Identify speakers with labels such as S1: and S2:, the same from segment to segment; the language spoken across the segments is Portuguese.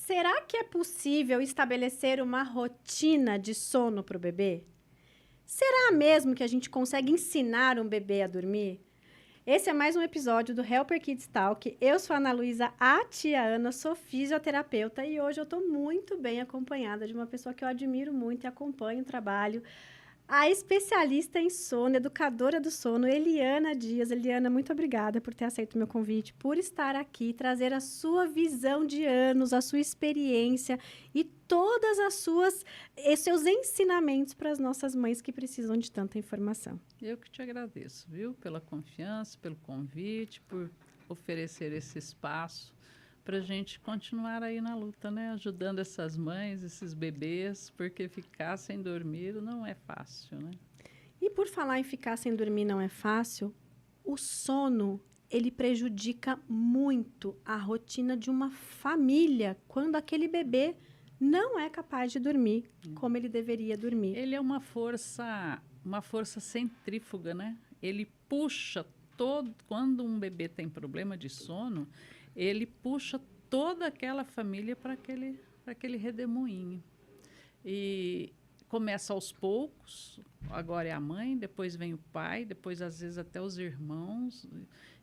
S1: Será que é possível estabelecer uma rotina de sono para o bebê? Será mesmo que a gente consegue ensinar um bebê a dormir? Esse é mais um episódio do Helper Kids Talk. Eu sou a Ana Luísa, a tia Ana, sou fisioterapeuta e hoje eu estou muito bem acompanhada de uma pessoa que eu admiro muito e acompanho o trabalho. A especialista em sono, educadora do sono, Eliana Dias. Eliana, muito obrigada por ter aceito o meu convite, por estar aqui, trazer a sua visão de anos, a sua experiência e todas os seus ensinamentos para as nossas mães que precisam de tanta informação.
S2: Eu que te agradeço, viu? Pela confiança, pelo convite, por oferecer esse espaço para a gente continuar aí na luta, né? Ajudando essas mães, esses bebês, porque ficar sem dormir não é fácil, né?
S1: E por falar em ficar sem dormir não é fácil, o sono, ele prejudica muito a rotina de uma família quando aquele bebê não é capaz de dormir como ele deveria dormir.
S2: Ele é uma força centrífuga, né? Ele puxa todo... Quando um bebê tem problema de sono, ele puxa toda aquela família para aquele redemoinho. E começa aos poucos, agora é a mãe, depois vem o pai, depois às vezes até os irmãos,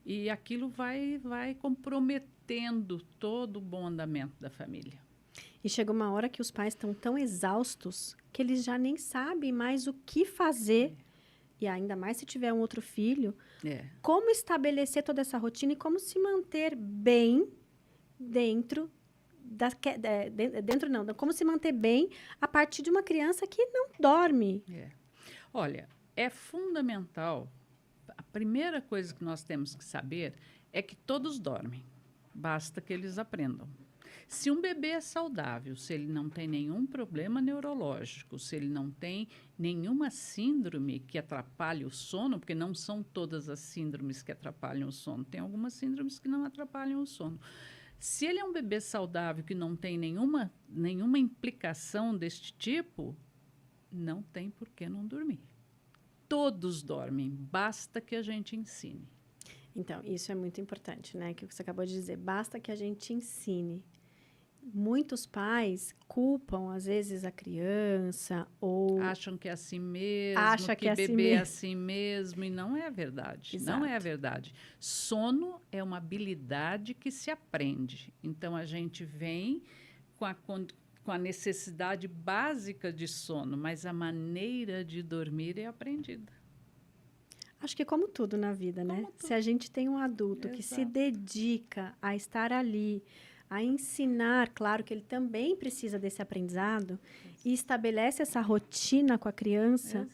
S2: e aquilo vai comprometendo todo o bom andamento da família.
S1: E chega uma hora que os pais estão tão exaustos que eles já nem sabem mais o que fazer. E ainda mais se tiver um outro filho, como estabelecer toda essa rotina e como se manter bem como se manter bem a partir de uma criança que não dorme.
S2: Olha, é fundamental, a primeira coisa que nós temos que saber é que todos dormem, basta que eles aprendam. Se um bebê é saudável, se ele não tem nenhum problema neurológico, se ele não tem nenhuma síndrome que atrapalhe o sono, porque não são todas as síndromes que atrapalham o sono, tem algumas síndromes que não atrapalham o sono. Se ele é um bebê saudável que não tem nenhuma implicação deste tipo, não tem por que não dormir. Todos dormem, basta que a gente ensine.
S1: Então, isso é muito importante, né? Que você acabou de dizer, basta que a gente ensine. Muitos pais culpam, às vezes, a criança ou...
S2: Acham que é assim mesmo, que bebê é assim mesmo, e não é verdade.
S1: Exato.
S2: Não é verdade. Sono é uma habilidade que se aprende. Então, a gente vem com a necessidade básica de sono, mas a maneira de dormir é aprendida.
S1: Acho que como tudo na vida, né? Se a gente tem um adulto que se dedica a estar ali, a ensinar, claro que ele também precisa desse aprendizado, e estabelece essa rotina com a criança,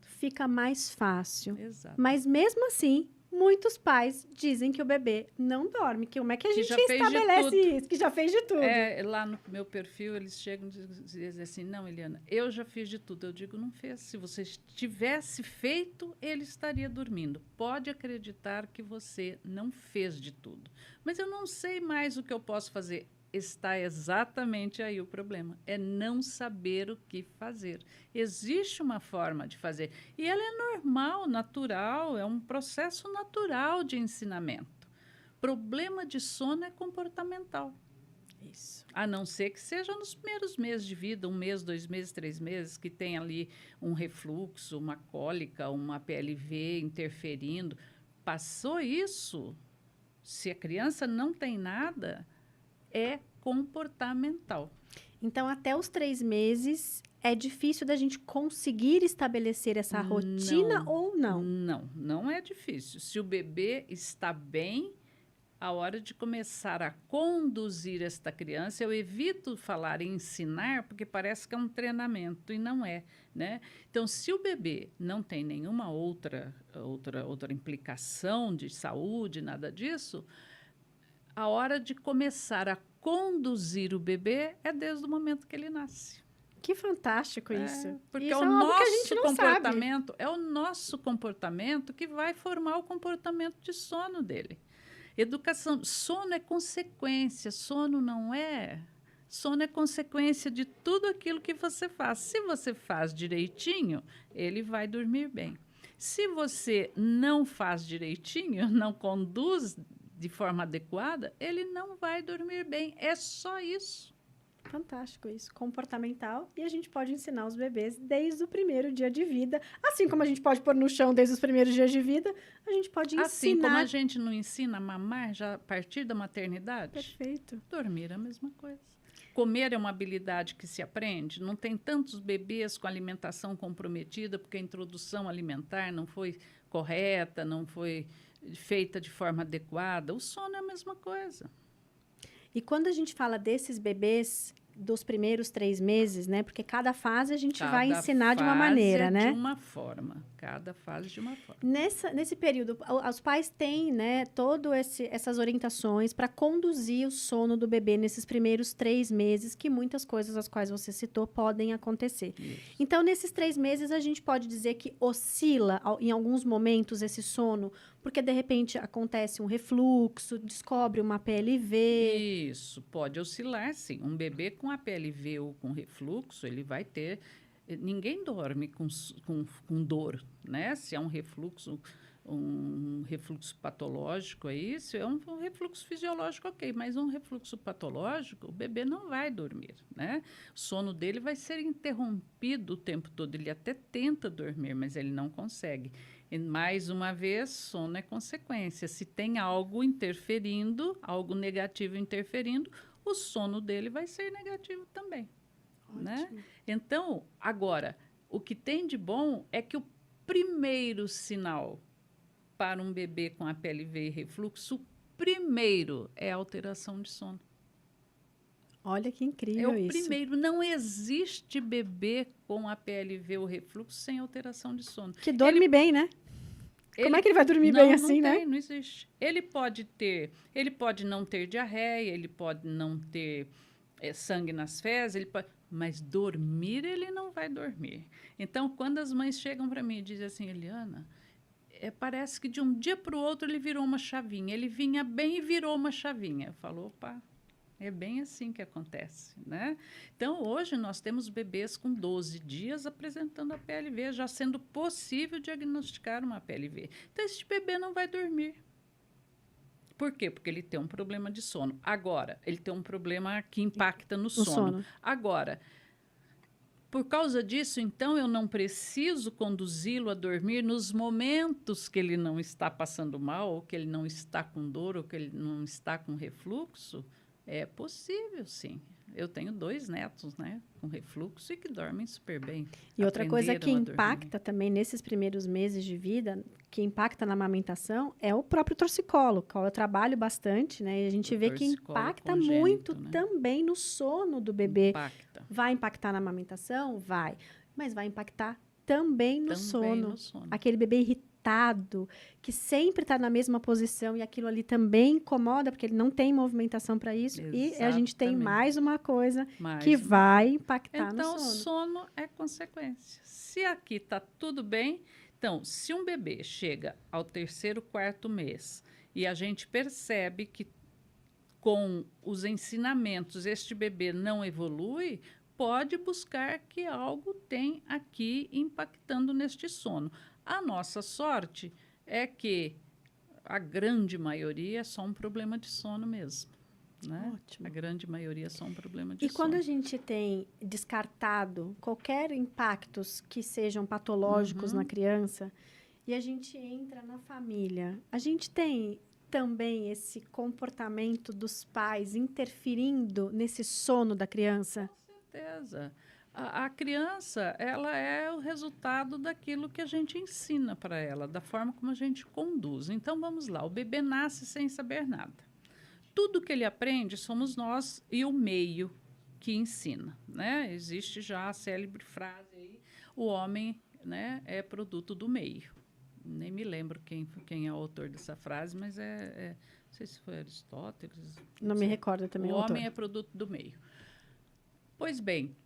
S1: fica mais fácil. Mas mesmo assim, muitos pais dizem que o bebê não dorme. Como é que a gente estabelece isso? Que já fez de tudo.
S2: Lá no meu perfil, eles chegam e dizem assim, não, Eliana, eu já fiz de tudo. Eu digo, não fez. Se você tivesse feito, ele estaria dormindo. Pode acreditar que você não fez de tudo. Mas eu não sei mais o que eu posso fazer. Está exatamente aí o problema. É não saber o que fazer. Existe uma forma de fazer. E ela é normal, natural, é um processo natural de ensinamento. Problema de sono é comportamental.
S1: Isso.
S2: A não ser que seja nos primeiros meses de vida, 1 mês, 2 meses, 3 meses, que tem ali um refluxo, uma cólica, uma PLV interferindo. Passou isso, se a criança não tem nada, é comportamental.
S1: Então, até os 3 meses, é difícil da gente conseguir estabelecer essa rotina ou não?
S2: Não é difícil. Se o bebê está bem, a hora de começar a conduzir esta criança, eu evito falar em ensinar, porque parece que é um treinamento, e não é, né? Então, se o bebê não tem nenhuma outra implicação de saúde, nada disso, a hora de começar a conduzir o bebê é desde o momento que ele nasce.
S1: Que fantástico isso.
S2: Porque
S1: isso
S2: é o nosso
S1: comportamento,
S2: é o nosso comportamento que vai formar o comportamento de sono dele. Educação, sono é consequência, sono é consequência de tudo aquilo que você faz. Se você faz direitinho, ele vai dormir bem. Se você não faz direitinho, não conduz de forma adequada, ele não vai dormir bem. É só isso.
S1: Fantástico isso, comportamental, e a gente pode ensinar os bebês desde o primeiro dia de vida, assim como a gente pode pôr no chão desde os primeiros dias de vida, a gente pode ensinar...
S2: Assim como a gente não ensina a mamar já a partir da maternidade,
S1: Perfeito.
S2: dormir é a mesma coisa. Comer é uma habilidade que se aprende. Não tem tantos bebês com alimentação comprometida porque a introdução alimentar não foi correta, não foi feita de forma adequada. O sono é a mesma coisa.
S1: E quando a gente fala desses bebês dos primeiros 3 meses, né? Porque cada fase a gente vai ensinar de uma maneira, né?
S2: De uma forma. Cada fase de uma forma.
S1: Nesse período, os pais têm, né, essas orientações para conduzir o sono do bebê nesses primeiros 3 meses, que muitas coisas, as quais você citou, podem acontecer.
S2: Isso.
S1: Então, nesses 3 meses, a gente pode dizer que oscila em alguns momentos esse sono, porque de repente acontece um refluxo, descobre uma PLV.
S2: Isso, pode oscilar, sim. Um bebê com APLV ou com refluxo, ele vai ter... Ninguém dorme com dor, né? Se é um refluxo patológico aí, se é um refluxo fisiológico, ok, mas um refluxo patológico, o bebê não vai dormir, né? O sono dele vai ser interrompido o tempo todo. Ele até tenta dormir, mas ele não consegue. E, mais uma vez, sono é consequência. Se tem algo interferindo, algo negativo interferindo, o sono dele vai ser negativo também. Né? Então, agora, o que tem de bom é que o primeiro sinal para um bebê com APLV e refluxo, o primeiro é a alteração de sono.
S1: Olha que incrível isso.
S2: É o primeiro. Não existe bebê com APLV ou refluxo sem alteração de sono.
S1: Que dorme bem, né? Como é que ele vai dormir bem assim,
S2: não
S1: né?
S2: Tem, não existe. Ele pode não ter diarreia, ele pode não ter sangue nas fezes, mas dormir ele não vai dormir. Então, quando as mães chegam para mim e dizem assim, Eliana, parece que de um dia para o outro ele virou uma chavinha. Ele vinha bem e virou uma chavinha. Eu falo, opa, é bem assim que acontece, né? Então, hoje nós temos bebês com 12 dias apresentando a PLV, já sendo possível diagnosticar uma PLV. Então, esse bebê não vai dormir. Por quê? Porque ele tem um problema de sono. Agora, ele tem um problema que impacta no sono. Agora, por causa disso, então, eu não preciso conduzi-lo a dormir nos momentos que ele não está passando mal, ou que ele não está com dor, ou que ele não está com refluxo? É possível, sim. Eu tenho 2 netos, né, com refluxo e que dormem super bem.
S1: E outra coisa que impacta também nesses primeiros meses de vida, que impacta na amamentação, é o próprio torcicolo, que eu trabalho bastante, né? E a gente vê que impacta muito, né? Também no sono do bebê.
S2: Impacta.
S1: Vai impactar na amamentação? Vai. Mas vai impactar também no sono. Aquele bebê irritado, que sempre está na mesma posição e aquilo ali também incomoda, porque ele não tem movimentação para isso. Exatamente. E a gente tem mais uma coisa que vai impactar no sono.
S2: Então, o sono é consequência. Se aqui está tudo bem, então, se um bebê chega ao 3º, 4º mês e a gente percebe que com os ensinamentos este bebê não evolui, pode buscar que algo tem aqui impactando neste sono. A nossa sorte é que a grande maioria é só um problema de sono mesmo. Né?
S1: Ótimo.
S2: A grande maioria é só um problema de sono.
S1: E quando a gente tem descartado qualquer impactos que sejam patológicos na criança e a gente entra na família, a gente tem também esse comportamento dos pais interferindo nesse sono da criança?
S2: Com certeza. A criança, ela é o resultado daquilo que a gente ensina para ela, da forma como a gente conduz. Então, vamos lá. O bebê nasce sem saber nada. Tudo que ele aprende somos nós e o meio que ensina, né? Existe já a célebre frase aí, o homem, né, é produto do meio. Nem me lembro quem é o autor dessa frase, mas não sei se foi Aristóteles.
S1: Não me recordo também o autor.
S2: O homem é produto do meio. Pois bem,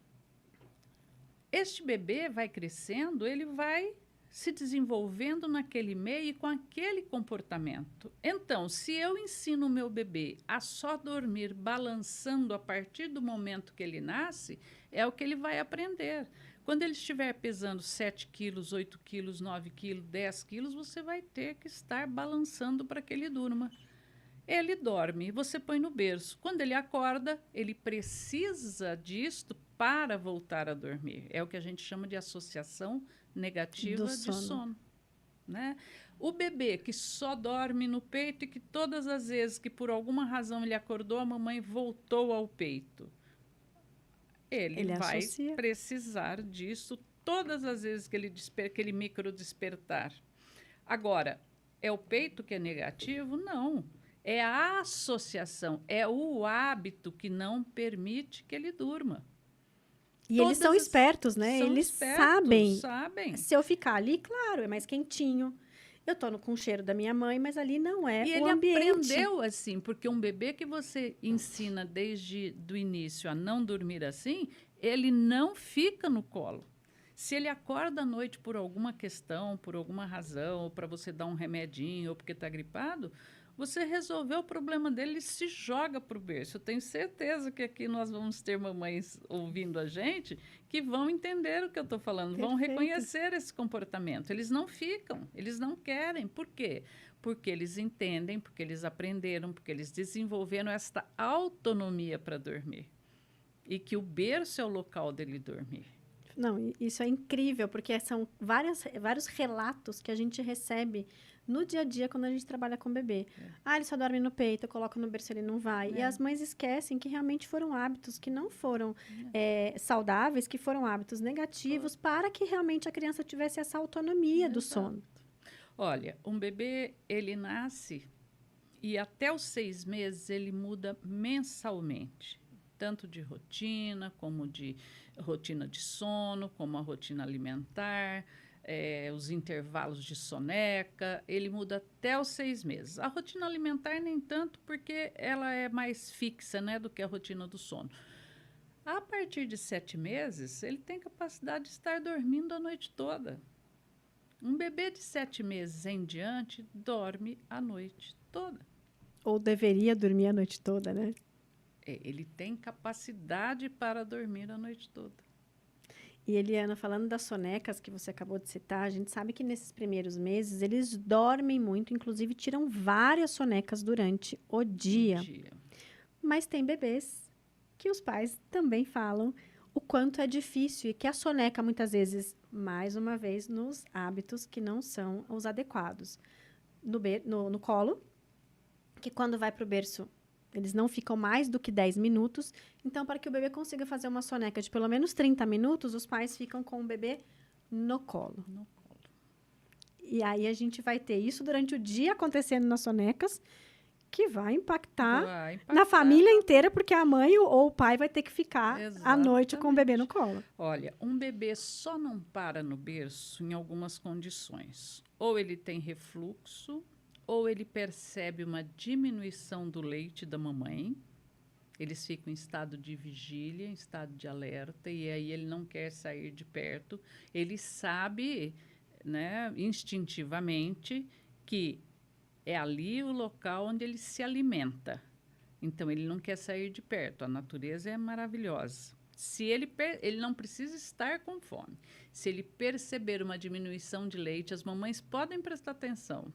S2: este bebê vai crescendo, ele vai se desenvolvendo naquele meio e com aquele comportamento. Então, se eu ensino o meu bebê a só dormir balançando a partir do momento que ele nasce, é o que ele vai aprender. Quando ele estiver pesando 7 quilos, 8 quilos, 9 quilos, 10 quilos, você vai ter que estar balançando para que ele durma. Ele dorme, você põe no berço. Quando ele acorda, ele precisa disto para voltar a dormir. É o que a gente chama de associação negativa de sono. Né? O bebê que só dorme no peito e que todas as vezes que por alguma razão ele acordou, a mamãe voltou ao peito. Ele vai precisar disso todas as vezes que ele aquele micro despertar. Agora, é o peito que é negativo? Não. É a associação, é o hábito que não permite que ele durma.
S1: E eles são espertos, né? Eles sabem. Se eu ficar ali, claro, é mais quentinho. Eu tô com o cheiro da minha mãe, mas ali não é o ambiente.
S2: E ele aprendeu assim, porque um bebê que você ensina desde o início a não dormir assim, ele não fica no colo. Se ele acorda à noite por alguma questão, por alguma razão, ou para você dar um remedinho, ou porque está gripado, você resolveu o problema dele, ele se joga para o berço. Eu tenho certeza que aqui nós vamos ter mamães ouvindo a gente que vão entender o que eu estou falando,
S1: Perfeito.
S2: Vão reconhecer esse comportamento. Eles não ficam, eles não querem. Por quê? Porque eles entendem, porque eles aprenderam, porque eles desenvolveram esta autonomia para dormir. E que o berço é o local dele dormir.
S1: Não, isso é incrível, porque são vários relatos que a gente recebe no dia a dia quando a gente trabalha com bebê. Ele só dorme no peito, eu coloco no berço, ele não vai. E as mães esquecem que realmente foram hábitos que não foram saudáveis, que foram hábitos negativos para que realmente a criança tivesse essa autonomia do sono.
S2: Olha, um bebê, ele nasce e até os 6 meses ele muda mensalmente. Tanto de rotina, como de rotina de sono, como a rotina alimentar, os intervalos de soneca, ele muda até os 6 meses. A rotina alimentar nem tanto, porque ela é mais fixa, né, do que a rotina do sono. A partir de 7 meses, ele tem capacidade de estar dormindo a noite toda. Um bebê de 7 meses em diante dorme a noite toda.
S1: Ou deveria dormir a noite toda, né?
S2: Ele tem capacidade para dormir a noite toda.
S1: E, Eliana, falando das sonecas que você acabou de citar, a gente sabe que nesses primeiros meses eles dormem muito, inclusive tiram várias sonecas durante o dia. Mas tem bebês que os pais também falam o quanto é difícil e que a soneca, muitas vezes, mais uma vez, nos hábitos que não são os adequados. No colo, que quando vai para o berço, eles não ficam mais do que 10 minutos. Então, para que o bebê consiga fazer uma soneca de pelo menos 30 minutos, os pais ficam com o bebê no colo. E aí a gente vai ter isso durante o dia acontecendo nas sonecas, que vai impactar na família inteira, porque a mãe ou o pai vai ter que ficar à noite com o bebê no colo.
S2: Olha, um bebê só não para no berço em algumas condições. Ou ele tem refluxo, ou ele percebe uma diminuição do leite da mamãe, eles ficam em estado de vigília, em estado de alerta, e aí ele não quer sair de perto. Ele sabe, né, instintivamente, que é ali o local onde ele se alimenta. Então, ele não quer sair de perto. A natureza é maravilhosa. Se ele não precisa estar com fome. Se ele perceber uma diminuição de leite, as mamães podem prestar atenção.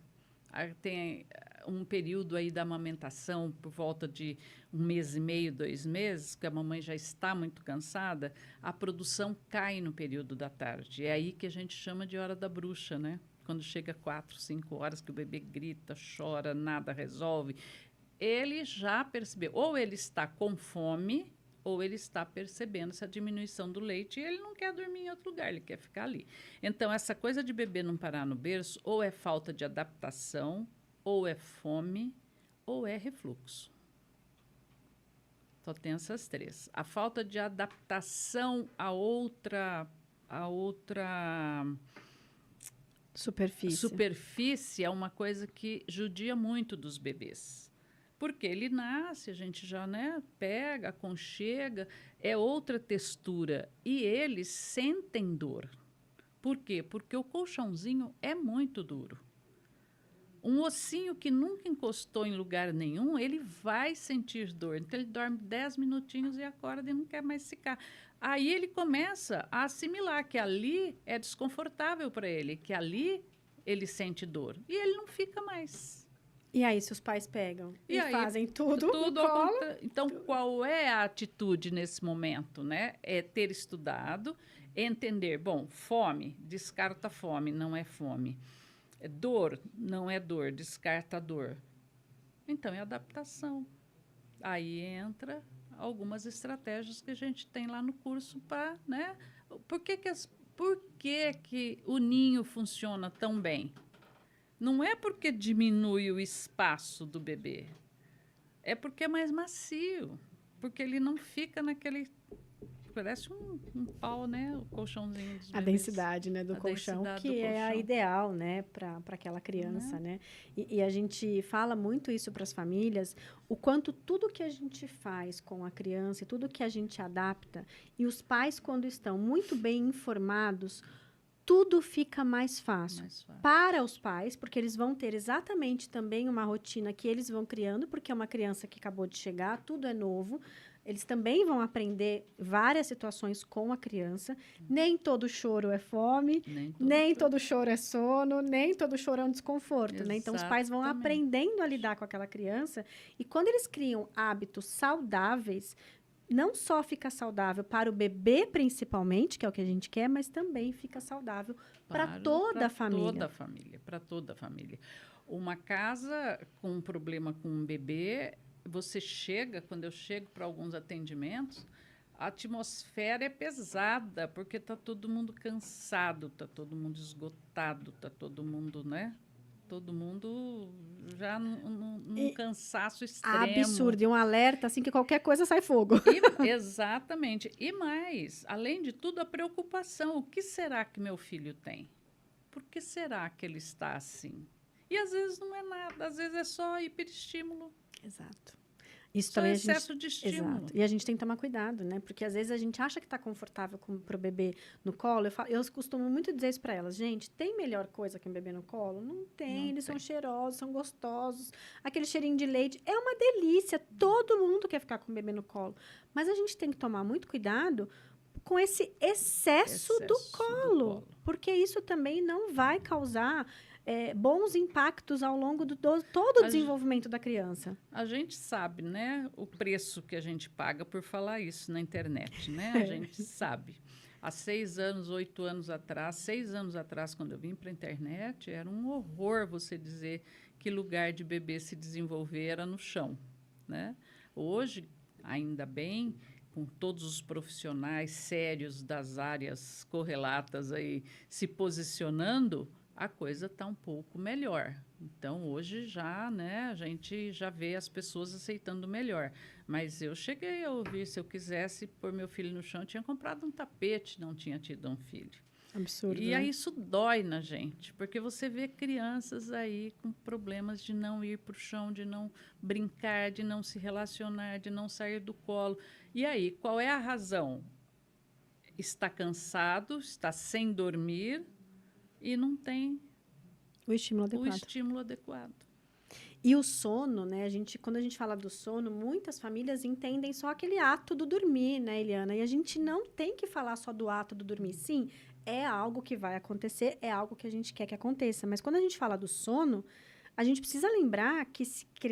S2: Tem um período aí da amamentação, por volta de 1 mês e meio, 2 meses, que a mamãe já está muito cansada, a produção cai no período da tarde. É aí que a gente chama de hora da bruxa, né? Quando chega 4, 5 horas que o bebê grita, chora, nada resolve. Ele já percebeu, ou ele está com fome, ou ele está percebendo essa diminuição do leite e ele não quer dormir em outro lugar, ele quer ficar ali. Então, essa coisa de bebê não parar no berço, ou é falta de adaptação, ou é fome, ou é refluxo. Só tem essas 3. A falta de adaptação a outra superfície é uma coisa que judia muito dos bebês. Porque ele nasce, a gente já, né, pega, aconchega, é outra textura. E eles sentem dor. Por quê? Porque o colchãozinho é muito duro. Um ossinho que nunca encostou em lugar nenhum, ele vai sentir dor. Então, ele dorme 10 minutinhos e acorda e não quer mais ficar. Aí ele começa a assimilar que ali é desconfortável para ele, que ali ele sente dor. E ele não fica mais.
S1: E aí, se os pais pegam e
S2: aí,
S1: fazem tudo no
S2: tudo
S1: colo,
S2: Então, qual é a atitude nesse momento, né? É ter estudado, entender, bom, fome, descarta fome, não é fome. Dor, não é dor, descarta dor. Então, é adaptação. Aí entra algumas estratégias que a gente tem lá no curso para, né? Por que o ninho funciona tão bem? Não é porque diminui o espaço do bebê, é porque é mais macio, porque ele não fica naquele. Parece um pau, né? O colchãozinho dos
S1: a
S2: bebês.
S1: densidade, né, do
S2: A
S1: colchão,
S2: densidade
S1: que
S2: do
S1: é a
S2: colchão.
S1: ideal, né, para aquela criança, né? E a gente fala muito isso para as famílias, o quanto tudo que a gente faz com a criança, e tudo que a gente adapta, e os pais, quando estão muito bem informados, tudo fica mais fácil.
S2: Mais fácil.
S1: Para os pais, porque eles vão ter exatamente também uma rotina que eles vão criando, porque é uma criança que acabou de chegar, tudo é novo. Eles também vão aprender várias situações com a criança. Nem todo choro é fome, nem todo choro é sono, nem todo choro é um desconforto, né? Então, os pais vão
S2: Exatamente.
S1: aprendendo a lidar com aquela criança. E quando eles criam hábitos saudáveis, não só fica saudável para o bebê, principalmente, que é o que a gente quer, mas também fica saudável para toda a família.
S2: Para toda a família. Uma casa com um problema com um bebê, quando eu chego para alguns atendimentos, a atmosfera é pesada, porque está todo mundo cansado, está todo mundo esgotado, está todo mundo, né? Todo mundo já num cansaço extremo.
S1: Absurdo, e um alerta assim que qualquer coisa sai fogo.
S2: Exatamente. E mais, além de tudo, a preocupação. O que será que meu filho tem? Por que será que ele está assim? E às vezes não é nada, às vezes é só hiperestímulo.
S1: Exato. Isso
S2: Só
S1: também
S2: excesso de estímulo.
S1: Exato. E a gente tem que tomar cuidado, né? Porque às vezes a gente acha que está confortável para o bebê no colo. Eu costumo muito dizer isso para elas. Gente, tem melhor coisa que um bebê no colo? Não tem. Eles são cheirosos, são gostosos. Aquele cheirinho de leite é uma delícia. Todo mundo quer ficar com o bebê no colo. Mas a gente tem que tomar muito cuidado com esse excesso do colo. Porque isso também não vai causar bons impactos ao longo todo o desenvolvimento da criança.
S2: A gente sabe, né, o preço que a gente paga por falar isso na internet, né? A gente sabe. Há 6 anos, 8 anos atrás, 6 anos atrás, quando eu vim para a internet, era um horror você dizer que lugar de bebê se desenvolver era no chão, né? Hoje, ainda bem, com todos os profissionais sérios das áreas correlatas aí se posicionando, a coisa está um pouco melhor. Então, hoje já, né, a gente já vê as pessoas aceitando melhor. Mas eu cheguei a ouvir, se eu quisesse pôr meu filho no chão, eu tinha comprado um tapete, não tinha tido um filho.
S1: Absurdo,
S2: E
S1: né?
S2: aí isso dói na gente, porque você vê crianças aí com problemas de não ir para o chão, de não brincar, de não se relacionar, de não sair do colo. E aí, qual é a razão? Está cansado, está sem dormir e não tem
S1: o estímulo
S2: adequado.
S1: E o sono, né? Quando a gente fala do sono, muitas famílias entendem só aquele ato do dormir, né, Eliana? E a gente não tem que falar só do ato do dormir. Sim, é algo que vai acontecer, é algo que a gente quer que aconteça. Mas quando a gente fala do sono, a gente precisa lembrar que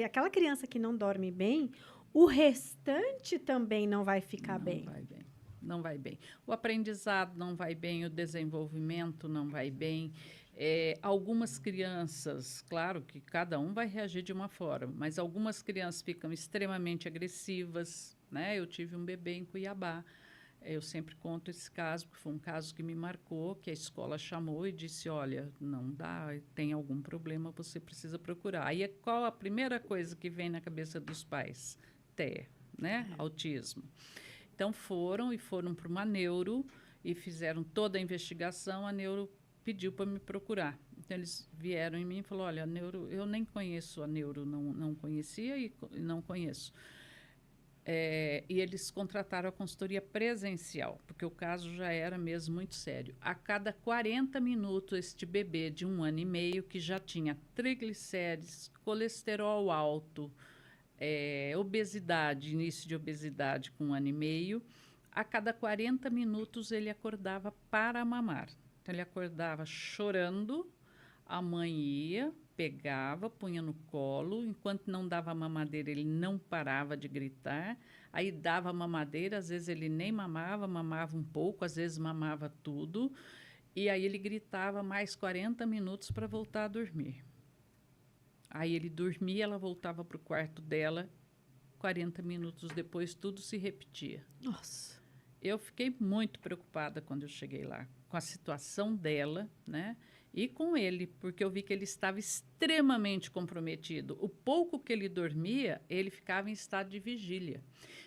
S1: aquela criança que não dorme bem, o restante também não vai ficar bem.
S2: Não vai bem. O aprendizado não vai bem, o desenvolvimento não vai bem. Algumas crianças, claro que cada um vai reagir de uma forma, mas algumas crianças ficam extremamente agressivas, né? Eu tive um bebê em Cuiabá. Eu sempre conto esse caso, porque foi um caso que me marcou, que a escola chamou e disse, olha, não dá, tem algum problema, você precisa procurar. Aí, qual a primeira coisa que vem na cabeça dos pais? TEA, né? Autismo. Então, foram para uma neuro e fizeram toda a investigação. A neuro pediu para me procurar. Então, eles vieram em mim e falaram, olha, a neuro, eu nem conheço a neuro, não conhecia e não conheço. E eles contrataram a consultoria presencial, porque o caso já era mesmo muito sério. A cada 40 minutos, este bebê de 1 ano e meio, que já tinha triglicérides, colesterol alto, obesidade, início de obesidade com 1 ano e meio, a cada 40 minutos ele acordava para mamar. Então, ele acordava chorando, a mãe ia, pegava, punha no colo, enquanto não dava mamadeira, ele não parava de gritar. Aí dava mamadeira, às vezes ele nem mamava, mamava um pouco, às vezes mamava tudo. E aí ele gritava mais 40 minutos para voltar a dormir. Aí ele dormia, ela voltava para o quarto dela, 40 minutos depois tudo se repetia.
S1: Nossa.
S2: Eu fiquei muito preocupada quando eu cheguei lá, com a situação dela, né? E com ele, porque eu vi que ele estava extremamente comprometido. O pouco que ele dormia, ele ficava em estado de vigília.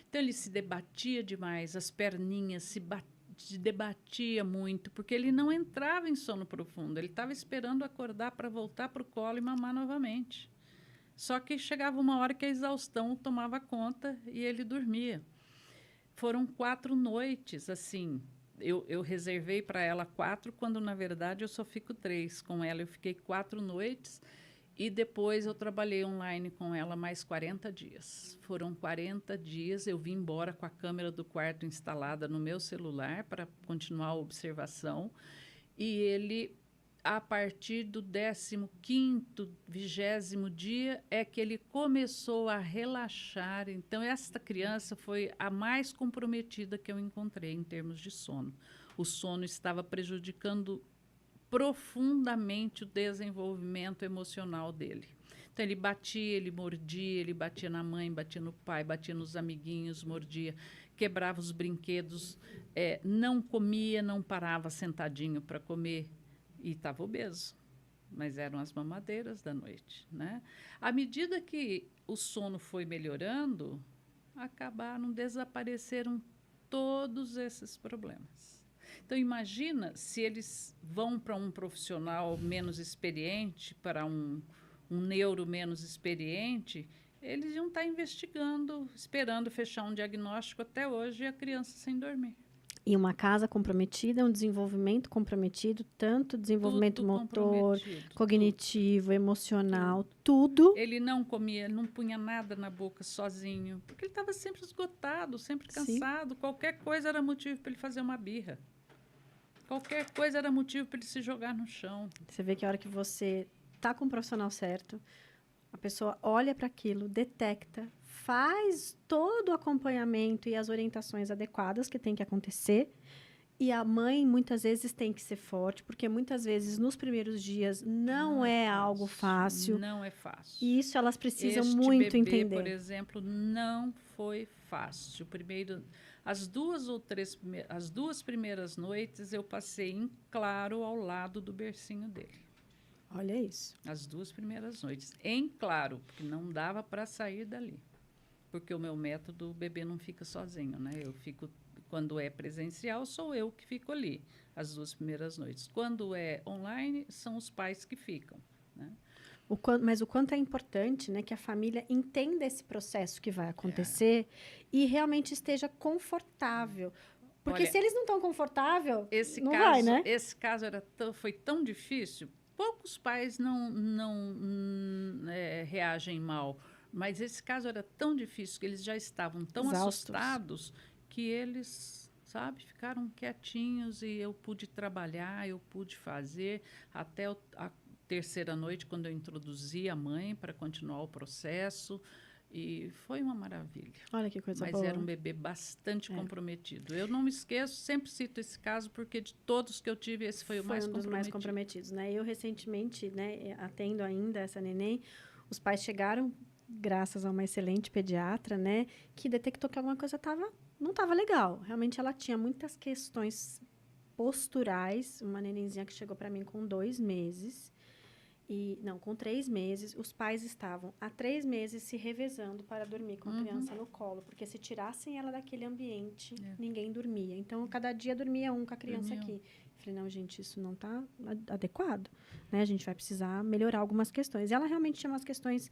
S2: Então, ele se debatia demais, as perninhas se debatia muito, porque ele não entrava em sono profundo. Ele estava esperando acordar para voltar para o colo e mamar novamente. Só que chegava uma hora que a exaustão tomava conta e ele dormia. Foram 4 noites, assim. Eu reservei para ela 4, quando, na verdade, eu só fico 3 com ela. Eu fiquei 4 noites e depois eu trabalhei online com ela mais 40 dias. Foram 40 dias, eu vim embora com a câmera do quarto instalada no meu celular para continuar a observação. E ele, a partir do 15º, 20º dia, é que ele começou a relaxar. Então, esta criança foi a mais comprometida que eu encontrei em termos de sono. O sono estava prejudicando profundamente o desenvolvimento emocional dele. Então, ele batia, ele mordia, ele batia na mãe, batia no pai, batia nos amiguinhos, mordia, quebrava os brinquedos, não comia, não parava sentadinho para comer e estava obeso. Mas eram as mamadeiras da noite, né? À medida que o sono foi melhorando, desapareceram todos esses problemas. Então, imagina se eles vão para um profissional menos experiente, para um neuro menos experiente, eles iam estar investigando, esperando fechar um diagnóstico até hoje e a criança sem dormir.
S1: E uma casa comprometida, um desenvolvimento comprometido, tanto desenvolvimento
S2: Tudo
S1: motor, cognitivo, emocional, tudo.
S2: Ele não comia, não punha nada na boca sozinho, porque ele estava sempre esgotado, sempre cansado. Sim. Qualquer coisa era motivo para ele fazer uma birra. Qualquer coisa era motivo para ele se jogar no chão.
S1: Você vê que a hora que você está com o profissional certo, a pessoa olha para aquilo, detecta, faz todo o acompanhamento e as orientações adequadas que tem que acontecer. E a mãe, muitas vezes, tem que ser forte, porque muitas vezes, nos primeiros dias, não é algo fácil.
S2: Não é fácil.
S1: E isso elas precisam muito entender.
S2: Por exemplo, não foi fácil. As 2 primeiras noites, eu passei em claro ao lado do bercinho dele.
S1: Olha isso.
S2: As 2 primeiras noites. Em claro, porque não dava para sair dali. Porque o meu método, o bebê não fica sozinho, né? Eu fico, quando é presencial, sou eu que fico ali, as 2 primeiras noites. Quando é online, são os pais que ficam, né?
S1: Mas o quanto é importante, né, que a família entenda esse processo que vai acontecer e realmente esteja confortável. Porque se eles não estão confortáveis, não vai, né?
S2: Esse caso foi tão difícil. Poucos pais não reagem mal, mas esse caso era tão difícil que eles já estavam tão assustados que eles, ficaram quietinhos e eu pude trabalhar, eu pude fazer até a 3ª noite, quando eu introduzi a mãe para continuar o processo. E foi uma maravilha.
S1: Olha que coisa boa.
S2: Mas era um bebê bastante comprometido. Eu não me esqueço, sempre cito esse caso, porque de todos que eu tive, esse foi o mais comprometido.
S1: Um dos mais comprometidos, né? Eu, recentemente, né, atendo ainda essa neném, os pais chegaram, graças a uma excelente pediatra, né, que detectou que alguma coisa não estava legal. Realmente, ela tinha muitas questões posturais. Uma nenenzinha que chegou para mim com 2 meses. Com 3 meses, os pais estavam há 3 meses se revezando para dormir com a criança no colo, porque se tirassem ela daquele ambiente, ninguém dormia. Então, cada dia dormia um com a criança aqui. Eu falei, não, gente, isso não está adequado, né? A gente vai precisar melhorar algumas questões. E ela realmente tinha umas questões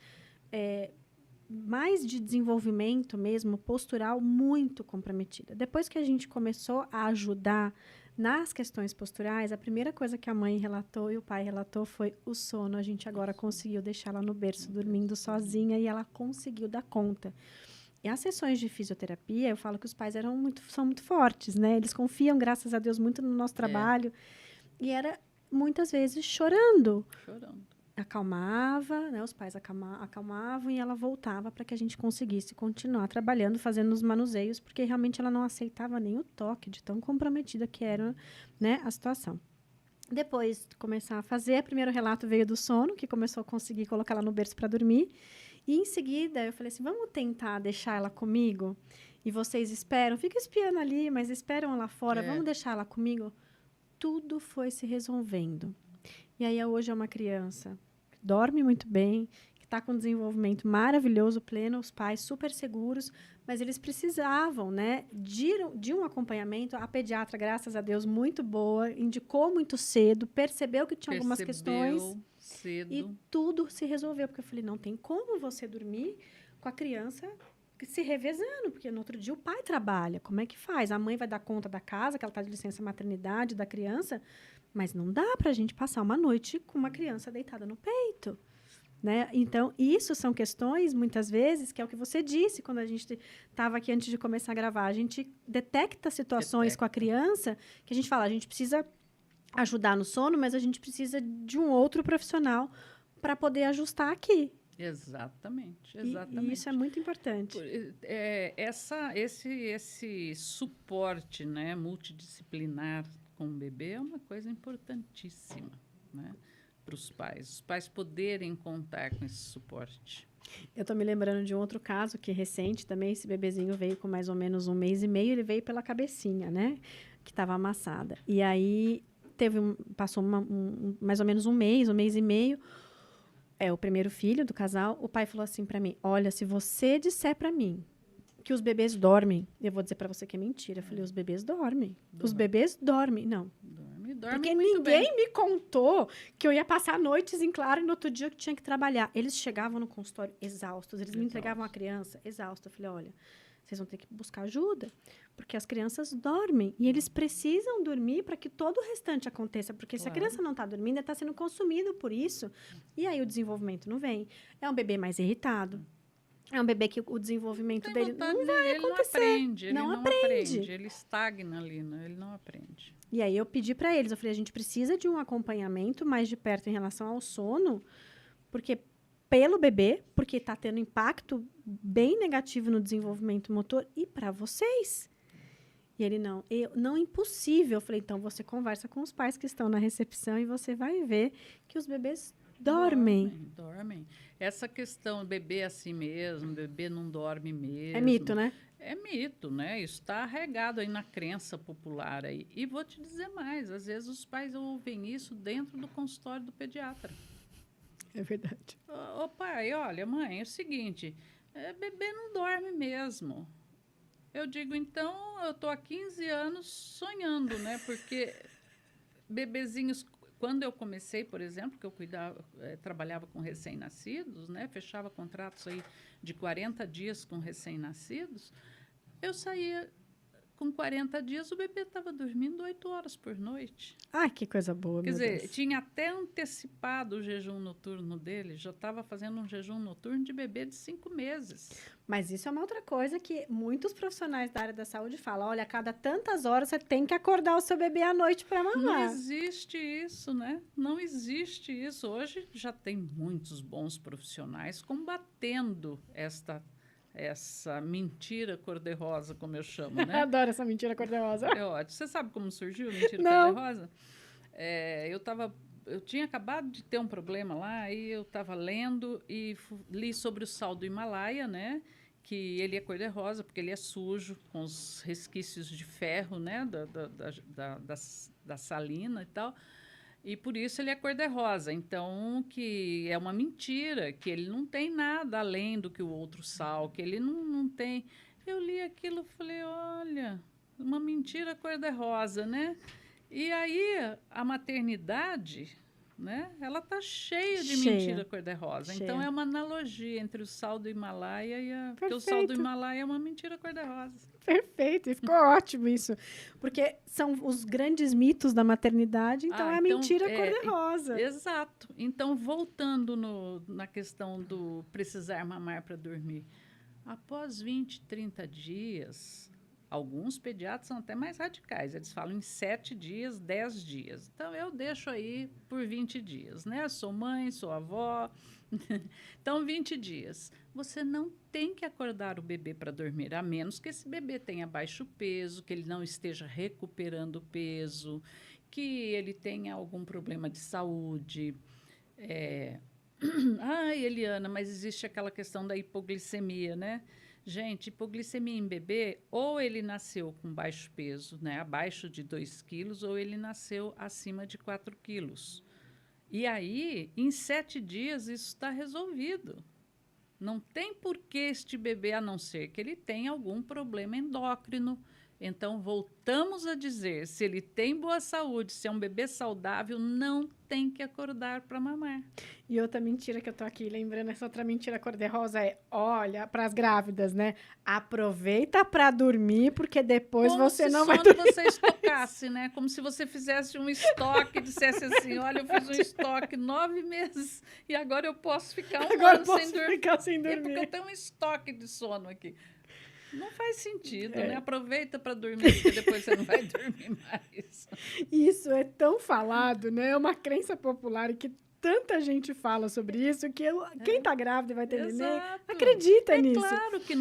S1: mais de desenvolvimento mesmo, postural, muito comprometida. Depois que a gente começou a ajudar nas questões posturais, a primeira coisa que a mãe relatou e o pai relatou foi o sono. A gente agora conseguiu deixar ela no berço dormindo sozinha e ela conseguiu dar conta. E as sessões de fisioterapia, eu falo que os pais são muito fortes, né? Eles confiam, graças a Deus, muito no nosso trabalho. E era, muitas vezes, chorando. acalmava, né? Os pais acalmavam e ela voltava para que a gente conseguisse continuar trabalhando, fazendo os manuseios, porque realmente ela não aceitava nem o toque de tão comprometida que era, né, a situação. Depois de começar a fazer, o primeiro relato veio do sono, que começou a conseguir colocar ela no berço para dormir. E em seguida, eu falei assim, vamos tentar deixar ela comigo? E vocês esperam, fica espiando ali, mas esperam lá fora, vamos deixar ela comigo? Tudo foi se resolvendo. E aí, hoje é uma criança que dorme muito bem, que está com um desenvolvimento maravilhoso, pleno, os pais super seguros, mas eles precisavam, né, de um acompanhamento. A pediatra, graças a Deus, muito boa, indicou muito cedo, percebeu que tinha algumas questões
S2: cedo.
S1: E tudo se resolveu, porque eu falei, não tem como você dormir com a criança se revezando, porque no outro dia o pai trabalha, como é que faz? A mãe vai dar conta da casa, que ela está de licença maternidade da criança, mas não dá para a gente passar uma noite com uma criança deitada no peito. Né? Então, isso são questões, muitas vezes, que é o que você disse quando a gente estava aqui antes de começar a gravar. A gente detecta situações com a criança que a gente fala, a gente precisa ajudar no sono, mas a gente precisa de um outro profissional para poder ajustar aqui.
S2: Exatamente.
S1: E isso é muito importante.
S2: Esse suporte, né, multidisciplinar com o bebê é uma coisa importantíssima, né, para os pais poderem contar com esse suporte.
S1: Eu estou me lembrando de um outro caso que recente também, esse bebezinho veio com mais ou menos 1 mês e meio, ele veio pela cabecinha, né, que estava amassada. E aí passou mais ou menos 1 mês e meio, o primeiro filho do casal, o pai falou assim para mim, olha, se você disser para mim que os bebês dormem, eu vou dizer para você que é mentira. Eu falei, os bebês dormem. Os bebês dormem. Não.
S2: Dorme
S1: porque
S2: muito
S1: ninguém
S2: bem.
S1: me contou que eu ia passar noites em claro e no outro dia eu tinha que trabalhar. Eles chegavam no consultório exaustos, eles me entregavam a criança exausta. Eu falei, olha, vocês vão ter que buscar ajuda, porque as crianças dormem e eles precisam dormir para que todo o restante aconteça, porque se a criança não está dormindo, ela está sendo consumida por isso, e aí o desenvolvimento não vem. É um bebê mais irritado, é um bebê que o desenvolvimento dele não vai acontecer.
S2: Ele não aprende, ele estagna ali, né? Ele não aprende.
S1: E aí eu pedi para eles, eu falei, a gente precisa de um acompanhamento mais de perto em relação ao sono, porque pelo bebê, porque está tendo impacto bem negativo no desenvolvimento motor e para vocês. E ele, não é impossível. Eu falei, então você conversa com os pais que estão na recepção e você vai ver que os bebês dormem.
S2: Dormem. Essa questão, bebê assim mesmo, bebê não dorme mesmo.
S1: É mito, né?
S2: É mito, né? Isso está regado aí na crença popular aí. E vou te dizer mais, às vezes os pais ouvem isso dentro do consultório do pediatra.
S1: É verdade.
S2: Ô pai, olha, mãe, é o seguinte, bebê não dorme mesmo. Eu digo, então, eu estou há 15 anos sonhando, né? Porque bebezinhos, quando eu comecei, por exemplo, que eu trabalhava com recém-nascidos, né? Fechava contratos aí de 40 dias com recém-nascidos, eu saía com 40 dias, o bebê estava dormindo 8 horas por noite.
S1: Ai, que coisa boa,
S2: Quer dizer, tinha até antecipado o jejum noturno dele, já estava fazendo um jejum noturno de bebê de 5 meses.
S1: Mas isso é uma outra coisa que muitos profissionais da área da saúde falam, olha, a cada tantas horas você tem que acordar o seu bebê à noite para mamar.
S2: Não existe isso, né? Não existe isso. Hoje já tem muitos bons profissionais combatendo essa mentira cor-de-rosa, como eu chamo, né?
S1: Adoro essa mentira cor-de-rosa.
S2: É ótimo. Você sabe como surgiu a mentira cor-de-rosa? Eu tinha acabado de ter um problema lá, aí eu estava lendo e li sobre o sal do Himalaia, né? Que ele é cor-de-rosa porque ele é sujo, com os resquícios de ferro, né? Da salina e tal. E por isso ele é cor-de-rosa. Então, que é uma mentira, que ele não tem nada além do que o outro sal, que ele não tem. Eu li aquilo e falei, olha, uma mentira cor-de-rosa, né? E aí, a maternidade, né? Ela está cheia de mentira cor-de-rosa. Então, é uma analogia entre o sal do Himalaia porque o sal do Himalaia é uma mentira cor-de-rosa.
S1: Perfeito, e ficou ótimo isso. Porque são os grandes mitos da maternidade, então é a mentira cor-de-rosa.
S2: Exato. Então, voltando na questão do precisar mamar para dormir. Após 20, 30 dias, Alguns pediatras são até mais radicais, eles falam em 7 dias, 10 dias. Então, eu deixo aí por 20 dias, né? Sou mãe, sou avó, então 20 dias. Você não tem que acordar o bebê para dormir, a menos que esse bebê tenha baixo peso, que ele não esteja recuperando peso, que ele tenha algum problema de saúde. Ai, Eliana, mas existe aquela questão da hipoglicemia, né? Gente, hipoglicemia em bebê, ou ele nasceu com baixo peso, né, abaixo de 2 quilos, ou ele nasceu acima de 4 quilos. E aí, em 7 dias, isso está resolvido. Não tem por que este bebê, a não ser que ele tenha algum problema endócrino. Então, voltamos a dizer, se ele tem boa saúde, se é um bebê saudável, não tem que acordar para mamar.
S1: E outra mentira que eu tô aqui lembrando, essa outra mentira cor-de-rosa é, olha, para as grávidas, né? Aproveita para dormir, porque depois
S2: Como
S1: você
S2: se
S1: não vai
S2: sono
S1: dormir.
S2: você estocasse, né? Como se você fizesse um estoque, dissesse assim, olha, eu fiz um estoque 9 meses e agora eu posso ficar um
S1: Agora
S2: ano
S1: posso
S2: sem dormir.
S1: ficar sem
S2: É porque eu
S1: dormir.
S2: tenho um estoque de sono aqui. Não faz sentido,
S1: É.
S2: né? Aproveita para dormir, porque depois você não vai dormir mais.
S1: Isso é tão falado, né? É uma crença popular e que tanta gente fala sobre isso que quem tá grávida e vai ter neném
S2: Exato.
S1: acredita nisso.
S2: Claro que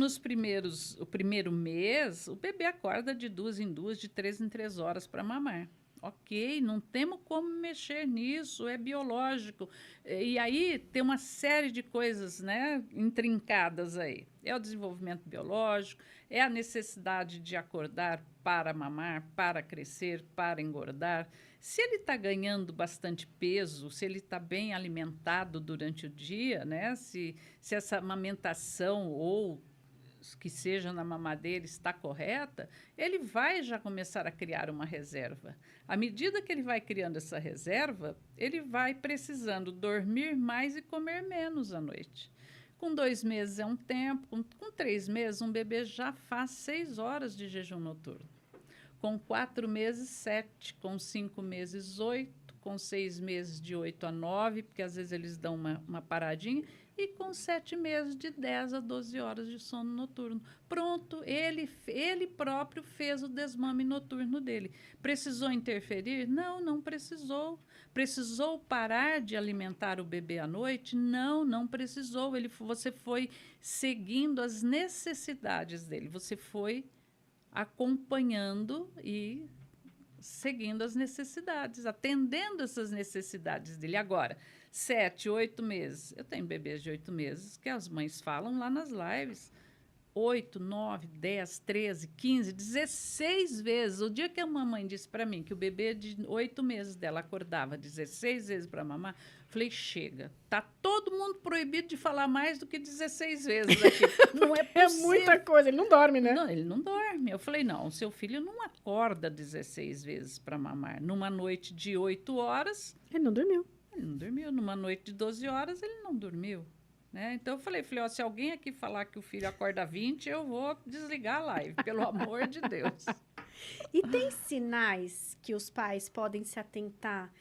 S2: o primeiro mês, o bebê acorda de 2 em 2, de 3 em 3 horas para mamar. Ok, não temos como mexer nisso, é biológico. E aí tem uma série de coisas, né, intrincadas aí. É o desenvolvimento biológico, é a necessidade de acordar para mamar, para crescer, para engordar. Se ele está ganhando bastante peso, se ele está bem alimentado durante o dia, né, se essa amamentação ou que seja na mamadeira está correta, ele vai já começar a criar uma reserva. À medida que ele vai criando essa reserva, ele vai precisando dormir mais e comer menos à noite. Com 2 meses é um tempo, com 3 meses um bebê já faz 6 horas de jejum noturno. Com 4 meses, 7, com 5 meses, 8, com 6 meses de 8 a 9, porque às vezes eles dão uma paradinha, e com 7 meses de 10 a 12 horas de sono noturno. Pronto, ele próprio fez o desmame noturno dele. Precisou interferir? Não, não precisou. Precisou parar de alimentar o bebê à noite? Não, não precisou. Você foi seguindo as necessidades dele. Você foi acompanhando e seguindo as necessidades, atendendo essas necessidades dele. Agora, 7, 8 meses. Eu tenho bebês de 8 meses que as mães falam lá nas lives. 8, 9, 10, 13, 15, 16 vezes. O dia que a mamãe disse para mim que o bebê de 8 meses dela acordava 16 vezes para mamar, falei, chega, tá todo mundo proibido de falar mais do que 16 vezes aqui. Não é possível.
S1: É muita coisa, ele não dorme, né?
S2: Não, ele não dorme. Eu falei, não, seu filho não acorda 16 vezes para mamar. Numa noite de 8 horas,
S1: Ele não dormiu.
S2: ele não dormiu. Numa noite de 12 horas, ele não dormiu. Né? Então, eu falei, ó, se alguém aqui falar que o filho acorda 20, eu vou desligar a live, pelo amor de Deus.
S1: E tem sinais que os pais podem se atentar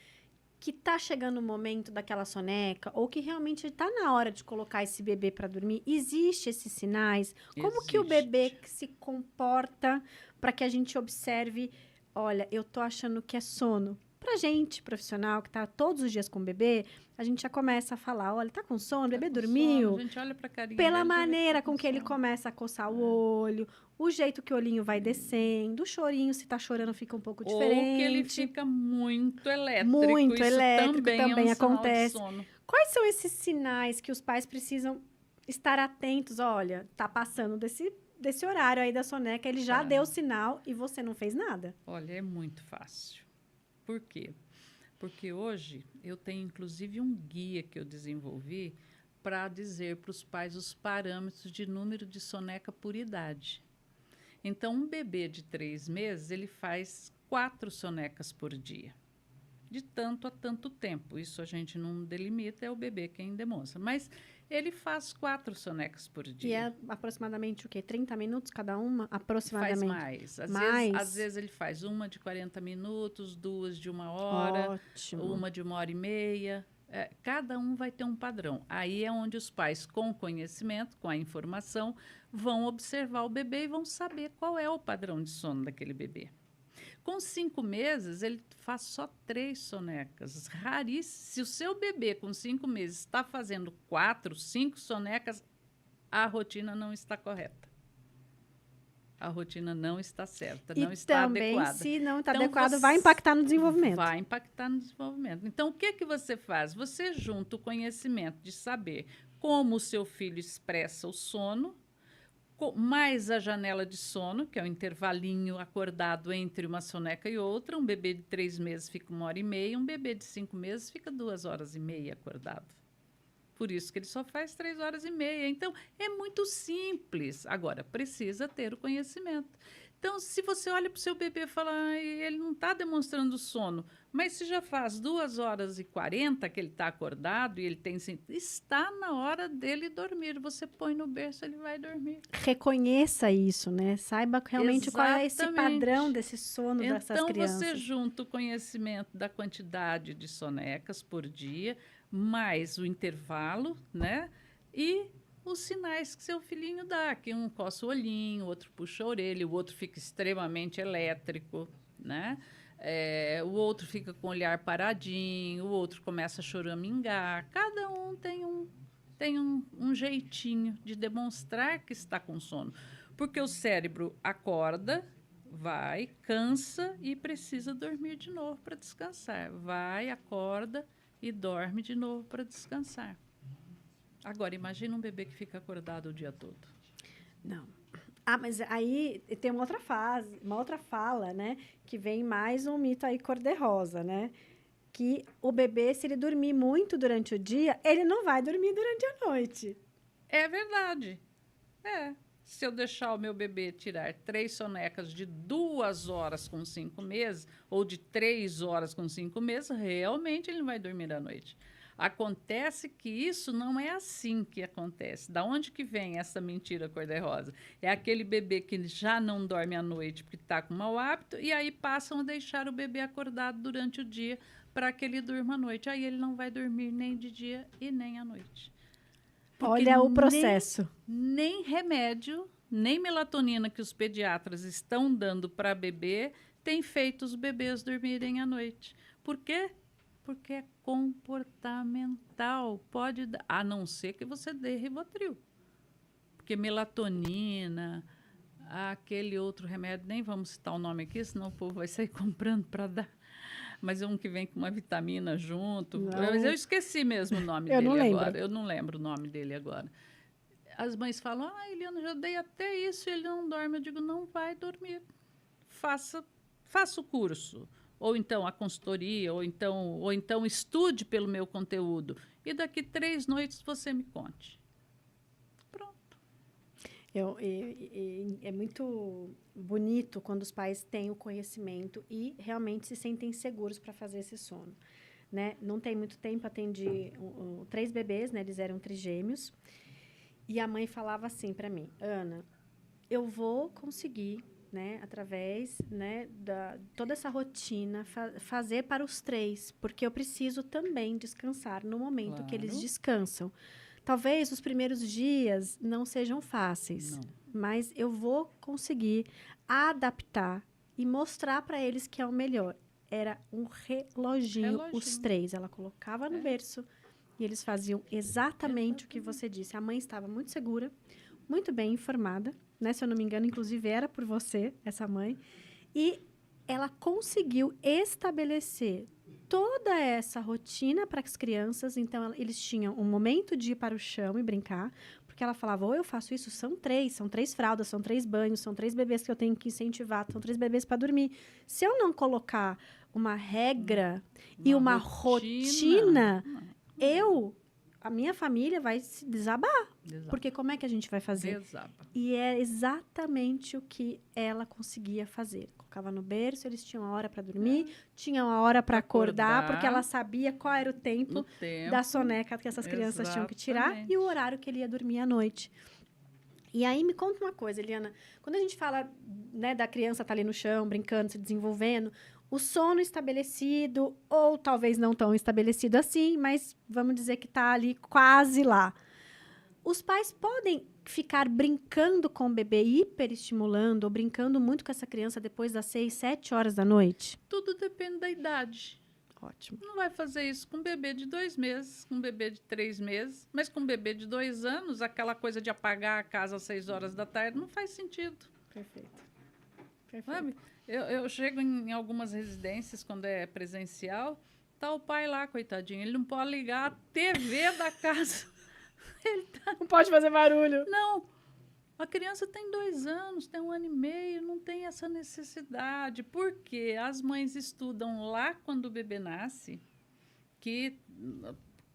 S1: que tá chegando o momento daquela soneca ou que realmente tá na hora de colocar esse bebê para dormir? Existem esses sinais? Como que o bebê se comporta para que a gente observe, olha, eu tô achando que é sono? Pra gente, profissional, que tá todos os dias com o bebê, a gente já começa a falar, olha, tá com sono, o bebê dormiu?
S2: Sono, a gente olha pra carinha
S1: Pela
S2: dele,
S1: maneira
S2: tá
S1: com que ele
S2: sono.
S1: começa a coçar o olho, o jeito que o olhinho vai descendo, o chorinho, se tá chorando, fica um pouco diferente.
S2: Ou que ele fica muito elétrico.
S1: Muito
S2: Isso
S1: elétrico,
S2: também é um
S1: também
S2: sinal de
S1: acontece.
S2: sono.
S1: Quais são esses sinais que os pais precisam estar atentos? Olha, tá passando desse horário aí da soneca, ele já
S2: Tá.
S1: deu o sinal e você não fez nada.
S2: Olha, é muito fácil. Por quê? Porque hoje eu tenho, inclusive, um guia que eu desenvolvi para dizer para os pais os parâmetros de número de soneca por idade. Então, um bebê de 3 meses, ele faz 4 sonecas por dia. De tanto a tanto tempo. Isso a gente não delimita, é o bebê quem demonstra. Mas ele faz 4 sonecas por dia.
S1: E é aproximadamente o quê? 30 minutos cada uma?
S2: Faz
S1: Aproximadamente.
S2: mais.
S1: Mais?
S2: Às vezes ele faz uma de 40 minutos, 2 de 1 hora,
S1: Ótimo.
S2: uma de 1 hora e meia. Cada um vai ter um padrão. Aí é onde os pais, com conhecimento, com a informação, vão observar o bebê e vão saber qual é o padrão de sono daquele bebê. Com 5 meses, ele faz só 3 sonecas. Raríssimo. Se o seu bebê, com 5 meses, está fazendo 4, 5 sonecas, a rotina não está correta. A rotina não está certa, não está adequada.
S1: Se não está adequado, vai impactar no desenvolvimento.
S2: Vai impactar no desenvolvimento. Então, o que você faz? Você junta o conhecimento de saber como o seu filho expressa o sono, mais a janela de sono, que é o intervalinho acordado entre uma soneca e outra. Um bebê de 3 meses fica 1h30, um bebê de 5 meses fica 2h30 acordado. Por isso que ele só faz 3h30. Então, é muito simples. Agora, precisa ter o conhecimento. Então, se você olha para o seu bebê e fala, ele não está demonstrando sono, mas se já faz 2h40 que ele está acordado e ele tem... Está na hora dele dormir. Você põe no berço, ele vai dormir.
S1: Reconheça isso, né? Saiba realmente qual é esse padrão desse sono dessas crianças.
S2: Então, você junta o conhecimento da quantidade de sonecas por dia, mais o intervalo, né? E os sinais que seu filhinho dá, que um coça o olhinho, o outro puxa a orelha, o outro fica extremamente elétrico, né? O outro fica com o olhar paradinho, o outro começa a choramingar. Cada um tem um jeitinho de demonstrar que está com sono. Porque o cérebro acorda, vai, cansa e precisa dormir de novo para descansar. Vai, acorda e dorme de novo para descansar. Agora, imagina um bebê que fica acordado o dia todo.
S1: Não. Mas aí tem uma outra fala, né? Que vem mais um mito aí cor-de-rosa, né? Que o bebê, se ele dormir muito durante o dia, ele não vai dormir durante a noite.
S2: É verdade. Se eu deixar o meu bebê tirar 3 sonecas de 2 horas com 5 meses, ou de 3 horas com 5 meses, realmente ele não vai dormir à noite. Acontece que isso não é assim que acontece. Da onde que vem essa mentira cor-de-rosa? É aquele bebê que já não dorme à noite porque está com mau hábito, e aí passam a deixar o bebê acordado durante o dia para que ele durma à noite. Aí ele não vai dormir nem de dia e nem à noite. Porque
S1: olha o processo.
S2: Nem remédio, nem melatonina que os pediatras estão dando para bebê tem feito os bebês dormirem à noite. Por quê? Porque é comportamental. Pode dar, a não ser que você dê Rivotril. Porque melatonina, aquele outro remédio, nem vamos citar o nome aqui, senão o povo vai sair comprando para dar. Mas é um que vem com uma vitamina junto. Mas eu esqueci mesmo o nome dele agora. Eu não lembro o nome dele agora. As mães falam, Eliana, já dei até isso e ele não dorme. Eu digo, não vai dormir. Faça o curso. Ou então a consultoria, ou então estude pelo meu conteúdo. E daqui 3 noites você me conte. Pronto.
S1: É muito bonito quando os pais têm o conhecimento e realmente se sentem seguros para fazer esse sono. Né? Não tem muito tempo, atendi 3 bebês, né? Eles eram trigêmeos. E a mãe falava assim para mim, Ana, eu vou conseguir... né, através, né, toda essa rotina, fazer para os 3, porque eu preciso também descansar no momento que eles descansam. Talvez os primeiros dias não sejam fáceis, mas eu vou conseguir adaptar e mostrar para eles que é o melhor. Era um reloginho. Os 3. Ela colocava no berço e eles faziam exatamente o que você disse. A mãe estava muito segura, muito bem informada, né? Se eu não me engano, inclusive era por você, essa mãe. E ela conseguiu estabelecer toda essa rotina para as crianças. Então, eles tinham um momento de ir para o chão e brincar, porque ela falava, ou eu faço isso, são 3 fraldas, são 3 banhos, são 3 bebês que eu tenho que incentivar, são 3 bebês para dormir. Se eu não colocar uma regra e uma rotina, a minha família vai se desabar. Porque como é que a gente vai fazer?
S2: Desaba.
S1: E é exatamente o que ela conseguia fazer. Colocava no berço, eles tinham a hora para dormir, tinham a hora para acordar, porque ela sabia qual era o tempo da soneca que essas crianças tinham que tirar e o horário que ele ia dormir à noite. E aí, me conta uma coisa, Eliana. Quando a gente fala, né, da criança estar ali no chão, brincando, se desenvolvendo, o sono estabelecido, ou talvez não tão estabelecido assim, mas vamos dizer que está ali quase lá. Os pais podem ficar brincando com o bebê, hiperestimulando, ou brincando muito com essa criança depois das 6, 7 horas da noite?
S2: Tudo depende da idade.
S1: Ótimo.
S2: Não vai fazer isso com um bebê de 2 meses, com um bebê de 3 meses, mas com um bebê de 2 anos, aquela coisa de apagar a casa às 6 horas da tarde não faz sentido.
S1: Perfeito.
S2: Sabe? Eu chego em algumas residências, quando é presencial, tá o pai lá, coitadinho, ele não pode ligar a TV da casa.
S1: Não pode fazer barulho.
S2: Não, a criança tem 2 anos, tem 1 ano e meio, não tem essa necessidade. Porque as mães estudam lá quando o bebê nasce, que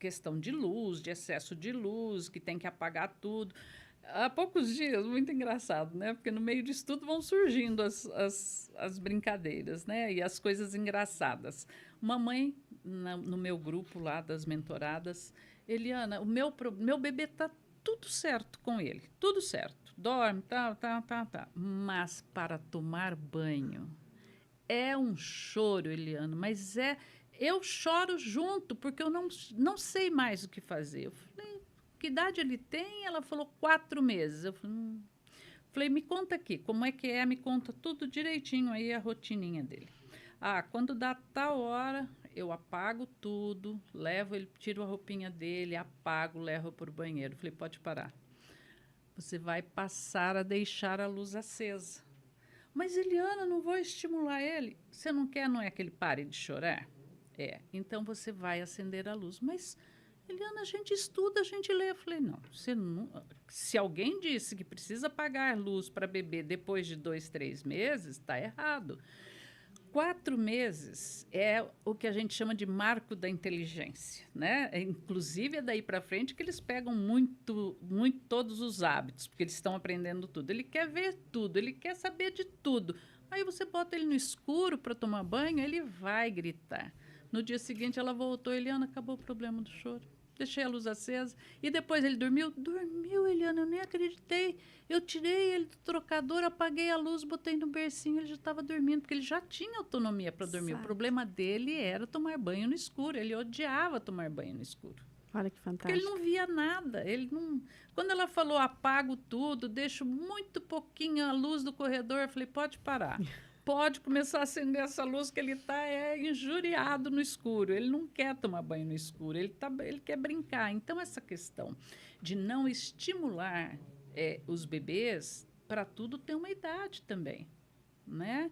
S2: questão de luz, de excesso de luz, que tem que apagar tudo. Há poucos dias, muito engraçado, né? Porque no meio disso tudo vão surgindo as brincadeiras, né? E as coisas engraçadas. Uma mãe, no meu grupo lá das mentoradas, Eliana, o meu bebê tá tudo certo com ele, tudo certo. Dorme, tá. Mas para tomar banho é um choro, Eliana, mas eu choro junto, porque eu não sei mais o que fazer. Eu falei, que idade ele tem? Ela falou 4 meses. Eu falei, me conta aqui, como é que é? Me conta tudo direitinho aí, a rotininha dele. Quando dá tal hora, eu apago tudo, levo ele, tiro a roupinha dele, apago, levo para o banheiro. Falei, pode parar. Você vai passar a deixar a luz acesa. Mas, Eliana, não vou estimular ele. Você não quer, não é que ele pare de chorar? Então você vai acender a luz. Mas, Eliana, a gente estuda, a gente lê. Eu falei, não, se alguém disse que precisa apagar luz para bebê depois de 2, 3 meses, está errado. 4 meses é o que a gente chama de marco da inteligência, né? Inclusive, é daí para frente que eles pegam muito todos os hábitos, porque eles estão aprendendo tudo. Ele quer ver tudo, ele quer saber de tudo. Aí você bota ele no escuro para tomar banho, ele vai gritar. No dia seguinte, ela voltou, Eliana, acabou o problema do choro. Deixei a luz acesa. E depois ele dormiu? Dormiu, Eliana, eu nem acreditei. Eu tirei ele do trocador, apaguei a luz, botei no bercinho, ele já estava dormindo, porque ele já tinha autonomia para dormir.
S1: Exato.
S2: O problema dele era tomar banho no escuro. Ele odiava tomar banho no escuro.
S1: Olha que fantástico.
S2: Porque ele não via nada. Quando ela falou, apago tudo, deixo muito pouquinho a luz do corredor, eu falei, pode parar. Pode começar a acender essa luz, que ele está injuriado no escuro. Ele não quer tomar banho no escuro, ele quer brincar. Então, essa questão de não estimular os bebês, para tudo tem uma idade também, né?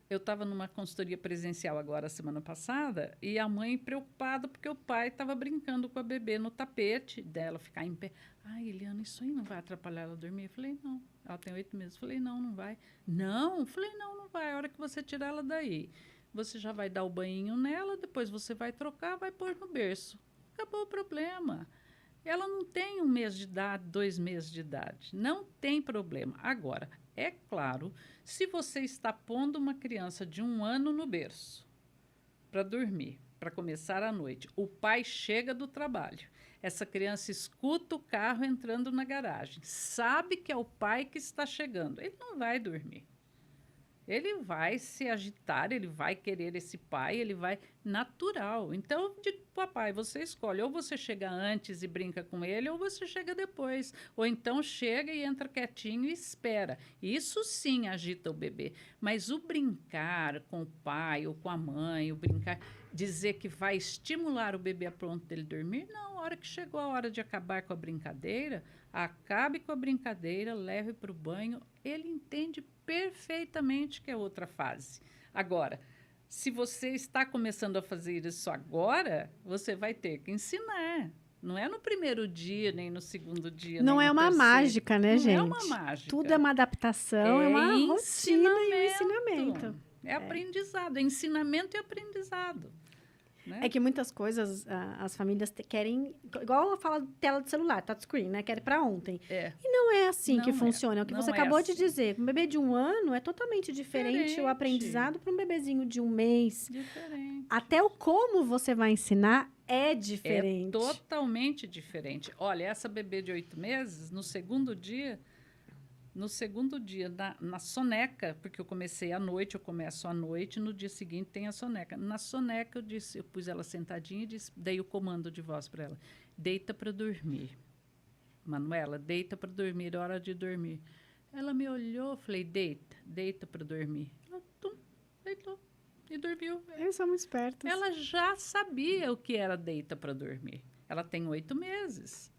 S2: Eu estava numa consultoria presencial agora, semana passada, e a mãe preocupada porque o pai estava brincando com a bebê no tapete dela, ficar em pé. Eliana, isso aí não vai atrapalhar ela dormir? Eu falei, não. Ela tem 8 meses. Eu falei, não vai. Não? Eu falei, não vai. A hora que você tirar ela daí, você já vai dar o banhinho nela, depois você vai trocar, vai pôr no berço. Acabou o problema. Ela não tem 1 mês de idade, 2 meses de idade. Não tem problema. Agora, é claro, se você está pondo uma criança de 1 ano no berço para dormir, para começar a noite, o pai chega do trabalho, essa criança escuta o carro entrando na garagem, sabe que é o pai que está chegando, ele não vai dormir. Ele vai se agitar, ele vai querer esse pai, ele vai natural. Então, eu digo, papai, você escolhe, ou você chega antes e brinca com ele, ou você chega depois. Ou então chega e entra quietinho e espera. Isso sim agita o bebê. Mas o brincar com o pai ou com a mãe, o brincar, dizer que vai estimular o bebê a ponto dele dormir, não. A hora que chegou a hora de acabar com a brincadeira, acabe com a brincadeira, leve para o banho, ele entende perfeitamente que é outra fase. Agora, se você está começando a fazer isso agora, você vai ter que ensinar. Não é no primeiro dia, nem no segundo dia,
S1: Não
S2: nem
S1: é
S2: no
S1: uma
S2: terceiro.
S1: mágica, né, gente?
S2: Não é uma mágica.
S1: Tudo é uma adaptação, é uma rotina e um ensinamento.
S2: É aprendizado, é ensinamento e aprendizado. Né?
S1: É que muitas coisas as famílias querem, igual ela fala tela de celular, touchscreen, né? Querem para ontem. E não é assim que funciona. É o que você acabou de dizer. Um bebê de 1 ano é totalmente diferente o aprendizado para um bebezinho de 1 mês.
S2: Diferente.
S1: Até o como você vai ensinar é diferente.
S2: É totalmente diferente. Olha, essa bebê de 8 meses, no segundo dia, No segundo dia, na soneca, porque eu comecei à noite, eu começo à noite, no dia seguinte tem a soneca. Na soneca eu pus ela sentadinha e dei o comando de voz para ela. Deita para dormir. Manuela, deita para dormir, é hora de dormir. Ela me olhou, falei, deita para dormir. Ela, deitou e dormiu.
S1: Eles são muito espertos.
S2: Ela já sabia o que era deita para dormir. Ela tem 8 meses.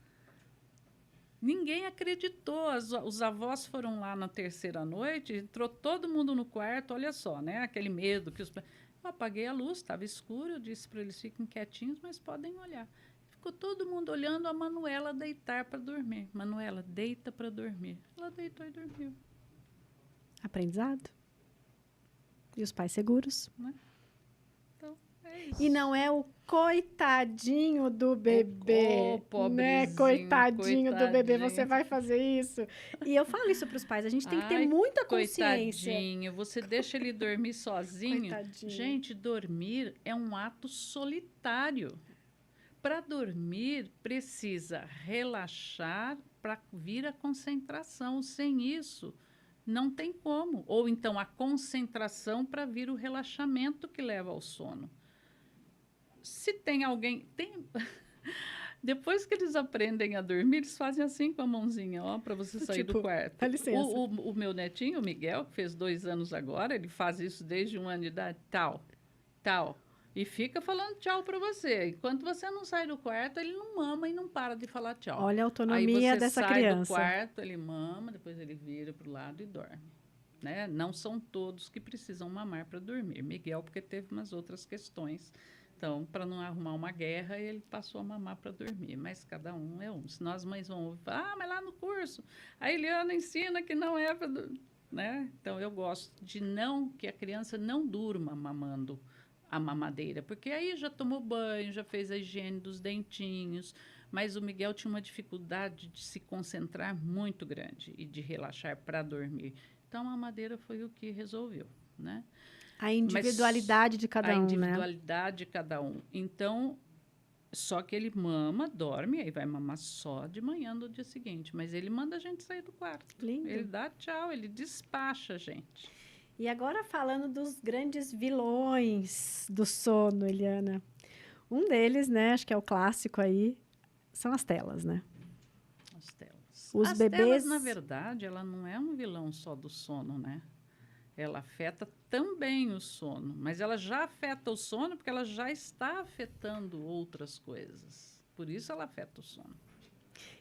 S2: Ninguém acreditou. Os avós foram lá na terceira noite, entrou todo mundo no quarto, olha só, né? Aquele medo que os... Eu apaguei a luz, estava escuro, eu disse para eles, fiquem quietinhos, mas podem olhar. Ficou todo mundo olhando a Manuela deitar para dormir. Manuela, deita para dormir. Ela deitou e dormiu.
S1: Aprendizado. E os pais seguros.
S2: Né? Então, é isso.
S1: E não é o coitadinho do bebê, né? Coitadinho do bebê, você vai fazer isso. E eu falo isso para os pais, a gente tem que ter muita consciência.
S2: Coitadinho, você deixa ele dormir sozinho.
S1: Coitadinho.
S2: Gente, dormir é um ato solitário. Para dormir, precisa relaxar para vir a concentração. Sem isso, não tem como. Ou então a concentração para vir o relaxamento que leva ao sono. Se tem alguém... Depois que eles aprendem a dormir, eles fazem assim com a mãozinha, ó, para você sair do quarto.
S1: Dá licença.
S2: O meu netinho, o Miguel, que fez 2 anos agora, ele faz isso desde 1 ano de idade, tal. E fica falando tchau para você. Enquanto você não sai do quarto, ele não mama e não para de falar tchau.
S1: Olha a autonomia dessa criança.
S2: Aí você sai do quarto, ele mama, depois ele vira para o lado e dorme. Né? Não são todos que precisam mamar para dormir. Miguel, porque teve umas outras questões. Então, para não arrumar uma guerra, ele passou a mamar para dormir. Mas cada um é um. Senão as mães vão ouvir, mas lá no curso, a Eliana ensina que não é para dormir. Né? Então, eu gosto de que a criança não durma mamando a mamadeira, porque aí já tomou banho, já fez a higiene dos dentinhos, mas o Miguel tinha uma dificuldade de se concentrar muito grande e de relaxar para dormir. Então, a mamadeira foi o que resolveu, né?
S1: A individualidade de cada um, né?
S2: A individualidade de cada um. Então, só que ele mama, dorme, aí vai mamar só de manhã no dia seguinte, mas ele manda a gente sair do quarto.
S1: Lindo.
S2: Ele dá tchau, ele despacha a gente.
S1: E agora falando dos grandes vilões do sono, Eliana. Um deles, né, acho que é o clássico aí, são as telas, né?
S2: As telas.
S1: Os bebês...
S2: telas, na verdade, ela não é um vilão só do sono, né? Ela afeta também o sono, mas ela já afeta o sono porque ela já está afetando outras coisas. Por isso ela afeta o sono.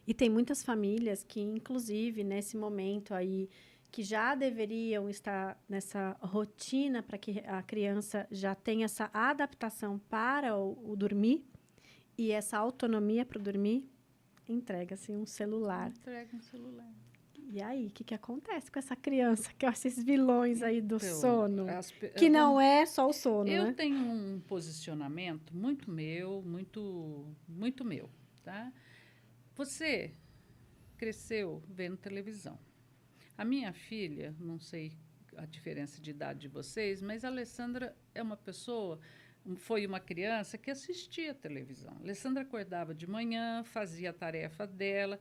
S1: E tem muitas famílias que, inclusive, nesse momento aí, que já deveriam estar nessa rotina para que a criança já tenha essa adaptação para o dormir e essa autonomia para o dormir, entrega-se um celular.
S2: Entrega um celular.
S1: E aí, o que acontece com essa criança, que esses vilões aí do sono?
S2: Que
S1: não é só o sono,
S2: eu
S1: né?
S2: tenho um posicionamento muito meu, muito meu, tá? Você cresceu vendo televisão. A minha filha, não sei a diferença de idade de vocês, mas a Alessandra é uma pessoa, foi uma criança que assistia televisão. A Alessandra acordava de manhã, fazia a tarefa dela.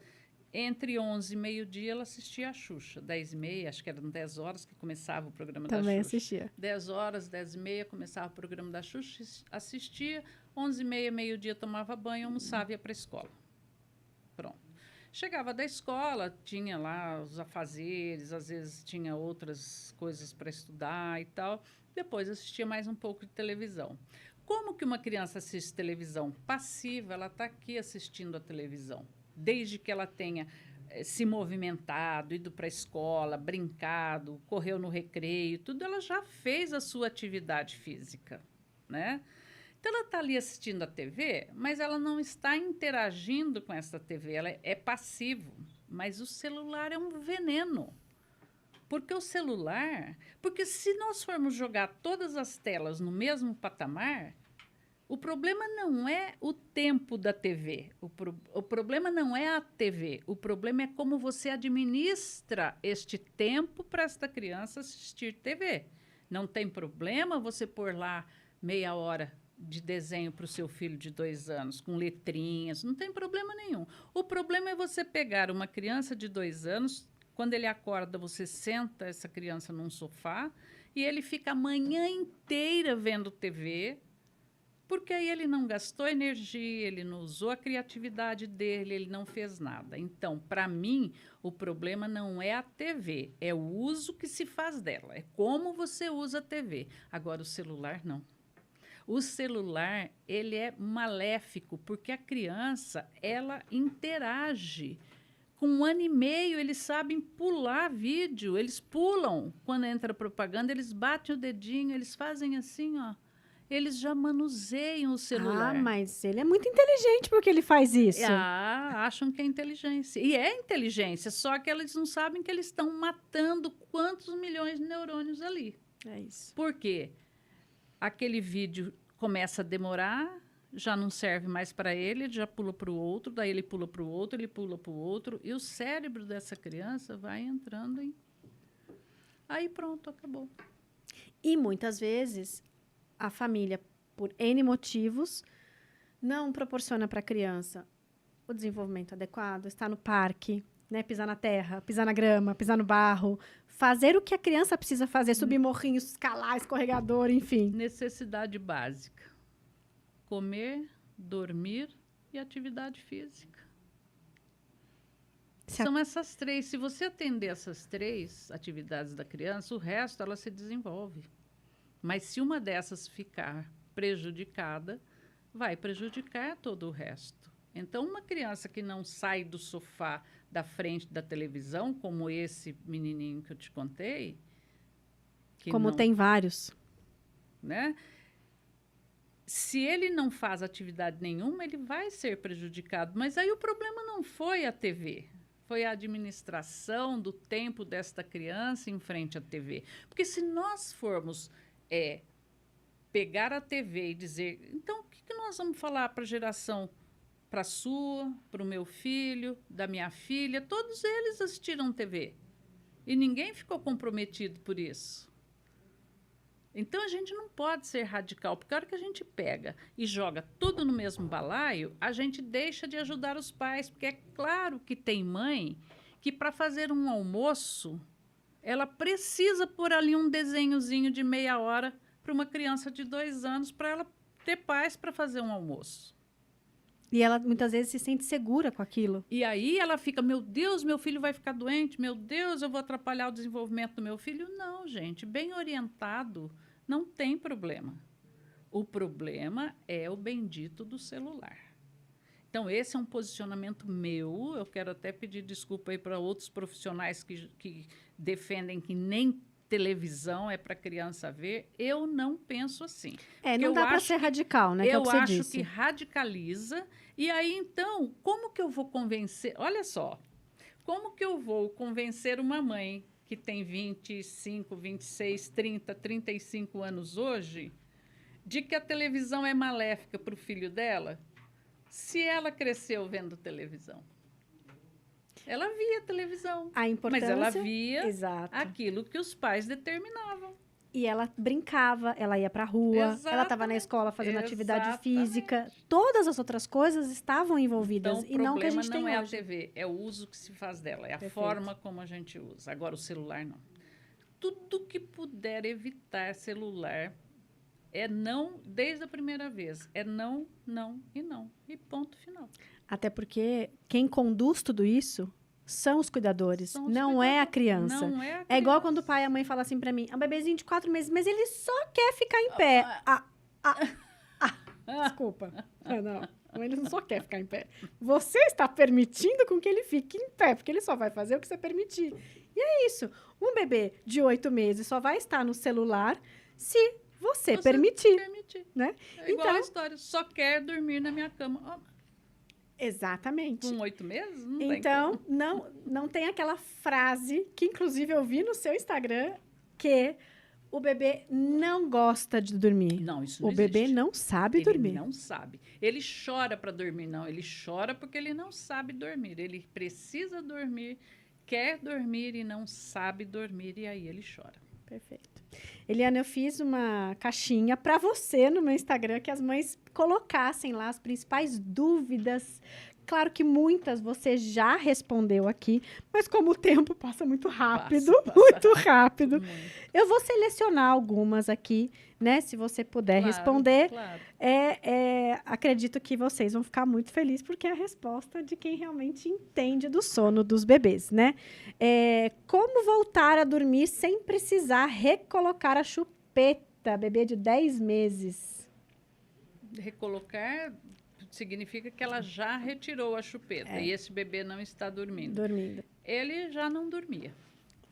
S2: Entre 11 e meio-dia, ela assistia a Xuxa. 10h30, acho que eram 10 horas que começava o programa da Xuxa.
S1: Também assistia.
S2: 10 horas, 10h30, começava o programa da Xuxa, assistia. 11h30, meio-dia, tomava banho, almoçava e ia para a escola. Pronto. Chegava da escola, tinha lá os afazeres, às vezes tinha outras coisas para estudar e tal. Depois assistia mais um pouco de televisão. Como que uma criança assiste televisão? Passiva, ela está aqui assistindo a televisão. Desde que ela tenha se movimentado, ido para a escola, brincado, correu no recreio, tudo, ela já fez a sua atividade física, né? Então, ela está ali assistindo a TV, mas ela não está interagindo com essa TV, ela é passivo. Mas o celular é um veneno. Porque o celular... Porque se nós formos jogar todas as telas no mesmo patamar... O problema não é o tempo da TV, o problema não é a TV, o problema é como você administra este tempo para esta criança assistir TV. Não tem problema você pôr lá meia hora de desenho para o seu filho de 2 anos, com letrinhas, não tem problema nenhum. O problema é você pegar uma criança de 2 anos, Quando ele acorda, você senta essa criança num sofá e ele fica a manhã inteira vendo TV, porque aí ele não gastou energia, ele não usou a criatividade dele, ele não fez nada. Então, para mim, o problema não é a TV, é o uso que se faz dela, é como você usa a TV. Agora, o celular, não. O celular, ele é maléfico, porque a criança, ela interage. Com 1 ano e meio, eles sabem pular vídeo, eles pulam. Quando entra propaganda, eles batem o dedinho, eles fazem assim, ó. Eles já manuseiam o celular.
S1: Ah, mas ele é muito inteligente porque ele faz isso.
S2: Acham que é inteligência. E é inteligência, só que eles não sabem que eles estão matando quantos milhões de neurônios ali.
S1: É isso.
S2: Por quê? Aquele vídeo começa a demorar, já não serve mais para ele já pula para o outro, daí ele pula para o outro, ele pula para o outro, e o cérebro dessa criança vai entrando em... Aí pronto, acabou.
S1: E muitas vezes a família, por N motivos, não proporciona para a criança o desenvolvimento adequado, estar no parque, né, pisar na terra, pisar na grama, pisar no barro, fazer o que a criança precisa fazer, subir morrinhos, escalar, escorregador, enfim.
S2: Necessidade básica. Comer, dormir e atividade física. São essas 3. Se você atender essas 3 atividades da criança, o resto ela se desenvolve. Mas se uma dessas ficar prejudicada, vai prejudicar todo o resto. Então, uma criança que não sai do sofá da frente da televisão, como esse menininho que eu te contei...
S1: Como tem vários.
S2: Né? Se ele não faz atividade nenhuma, ele vai ser prejudicado. Mas aí o problema não foi a TV, foi a administração do tempo desta criança em frente à TV. Porque se nós formos pegar a TV e dizer, então, o que nós vamos falar para a geração, para a sua, para o meu filho, da minha filha? Todos eles assistiram TV. E ninguém ficou comprometido por isso. Então, a gente não pode ser radical, porque a hora que a gente pega e joga tudo no mesmo balaio, a gente deixa de ajudar os pais, porque é claro que tem mãe que, para fazer um almoço, ela precisa pôr ali um desenhozinho de meia hora para uma criança de 2 anos, para ela ter paz para fazer um almoço.
S1: E ela, muitas vezes, se sente segura com aquilo.
S2: E aí ela fica, meu Deus, meu filho vai ficar doente, meu Deus, eu vou atrapalhar o desenvolvimento do meu filho. Não, gente, bem orientado, não tem problema. O problema é o bendito do celular. Então, esse é um posicionamento meu. Eu quero até pedir desculpa aí para outros profissionais que defendem que nem televisão é para criança ver. Eu não penso assim.
S1: Não dá para ser radical, né?
S2: Eu acho que radicaliza. E aí, então, como que eu vou convencer? Olha só, como que eu vou convencer uma mãe que tem 25, 26, 30, 35 anos hoje de que a televisão é maléfica para o filho dela, se ela cresceu vendo televisão? Ela via televisão, mas ela via aquilo que os pais determinavam.
S1: E ela brincava, ela ia para a rua, ela estava na escola fazendo atividade física. Todas as outras coisas estavam envolvidas.
S2: Então,
S1: e não que a gente tem
S2: não é
S1: hoje.
S2: A TV, é o uso que se faz dela, é a forma como a gente usa. Agora, o celular, não. Tudo que puder evitar celular é não, desde a primeira vez. É não, não e não. E ponto final.
S1: Até porque quem conduz tudo isso são os cuidadores, não é a criança.
S2: Não é a criança.
S1: É igual quando o pai e a mãe falam assim pra mim, é um bebezinho de 4 meses, mas ele só quer ficar em pé. Desculpa. Não, ele não só quer ficar em pé. Você está permitindo com que ele fique em pé, porque ele só vai fazer o que você permitir. E é isso. Um bebê de 8 meses só vai estar no celular se você permitir. Né?
S2: É igual a história, só quer dormir na minha cama.
S1: Exatamente.
S2: Com 8 meses?
S1: Então, não tem aquela frase que, inclusive, eu vi no seu Instagram, que o bebê não gosta de dormir.
S2: Não, isso não
S1: existe. O bebê não sabe dormir.
S2: Ele não sabe. Ele chora para dormir, não. Ele chora porque ele não sabe dormir. Ele precisa dormir, quer dormir e não sabe dormir, e aí ele chora.
S1: Perfeito. Eliana, eu fiz uma caixinha para você no meu Instagram, que as mães colocassem lá as principais dúvidas, Claro que muitas você já respondeu aqui, mas como o tempo passa muito rápido,
S2: Passa
S1: muito rápido,
S2: muito.
S1: eu vou selecionar algumas aqui, né? Se você puder responder.
S2: Claro.
S1: Acredito que vocês vão ficar muito felizes, porque é a resposta de quem realmente entende do sono dos bebês, né? Como voltar a dormir sem precisar recolocar a chupeta? Bebê de 10 meses.
S2: Recolocar significa que ela já retirou a chupeta e esse bebê não está dormindo.
S1: Dormindo.
S2: Ele já não dormia.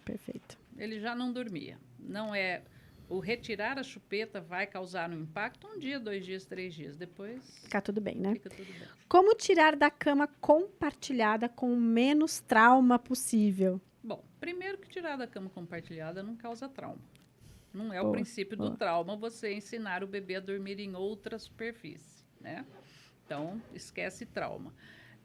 S1: Perfeito.
S2: Ele já não dormia. Não é... O retirar a chupeta vai causar um impacto 1 dia, 2 dias, 3 dias. Depois...
S1: Fica tudo bem, né?
S2: Fica tudo bem.
S1: Como tirar da cama compartilhada com o menos trauma possível?
S2: Bom, primeiro que tirar da cama compartilhada não causa trauma. Não é
S1: Boa,
S2: o princípio
S1: boa.
S2: do trauma você ensinar o bebê a dormir em outra superfície, né? Então, esquece trauma.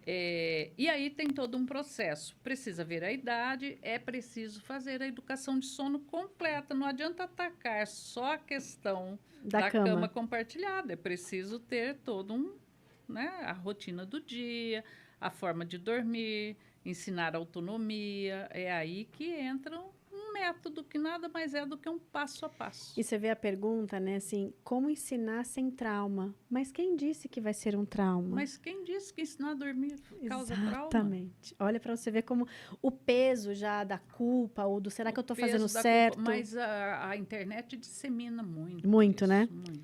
S2: E aí tem todo um processo. Precisa ver a idade, é preciso fazer a educação de sono completa. Não adianta atacar só a questão da cama compartilhada. É preciso ter todo né, a rotina do dia, a forma de dormir, ensinar autonomia. É aí que entra um método que nada mais é do que um passo a passo.
S1: E você vê a pergunta, né, assim, como ensinar sem trauma? Mas quem disse que vai ser um trauma?
S2: Mas quem disse que ensinar a dormir causa trauma?
S1: Exatamente. Olha para você ver como o peso já da culpa ou do será que eu estou fazendo certo?
S2: Culpa, mas a internet dissemina muito.
S1: Muito,
S2: isso,
S1: né?
S2: Muito.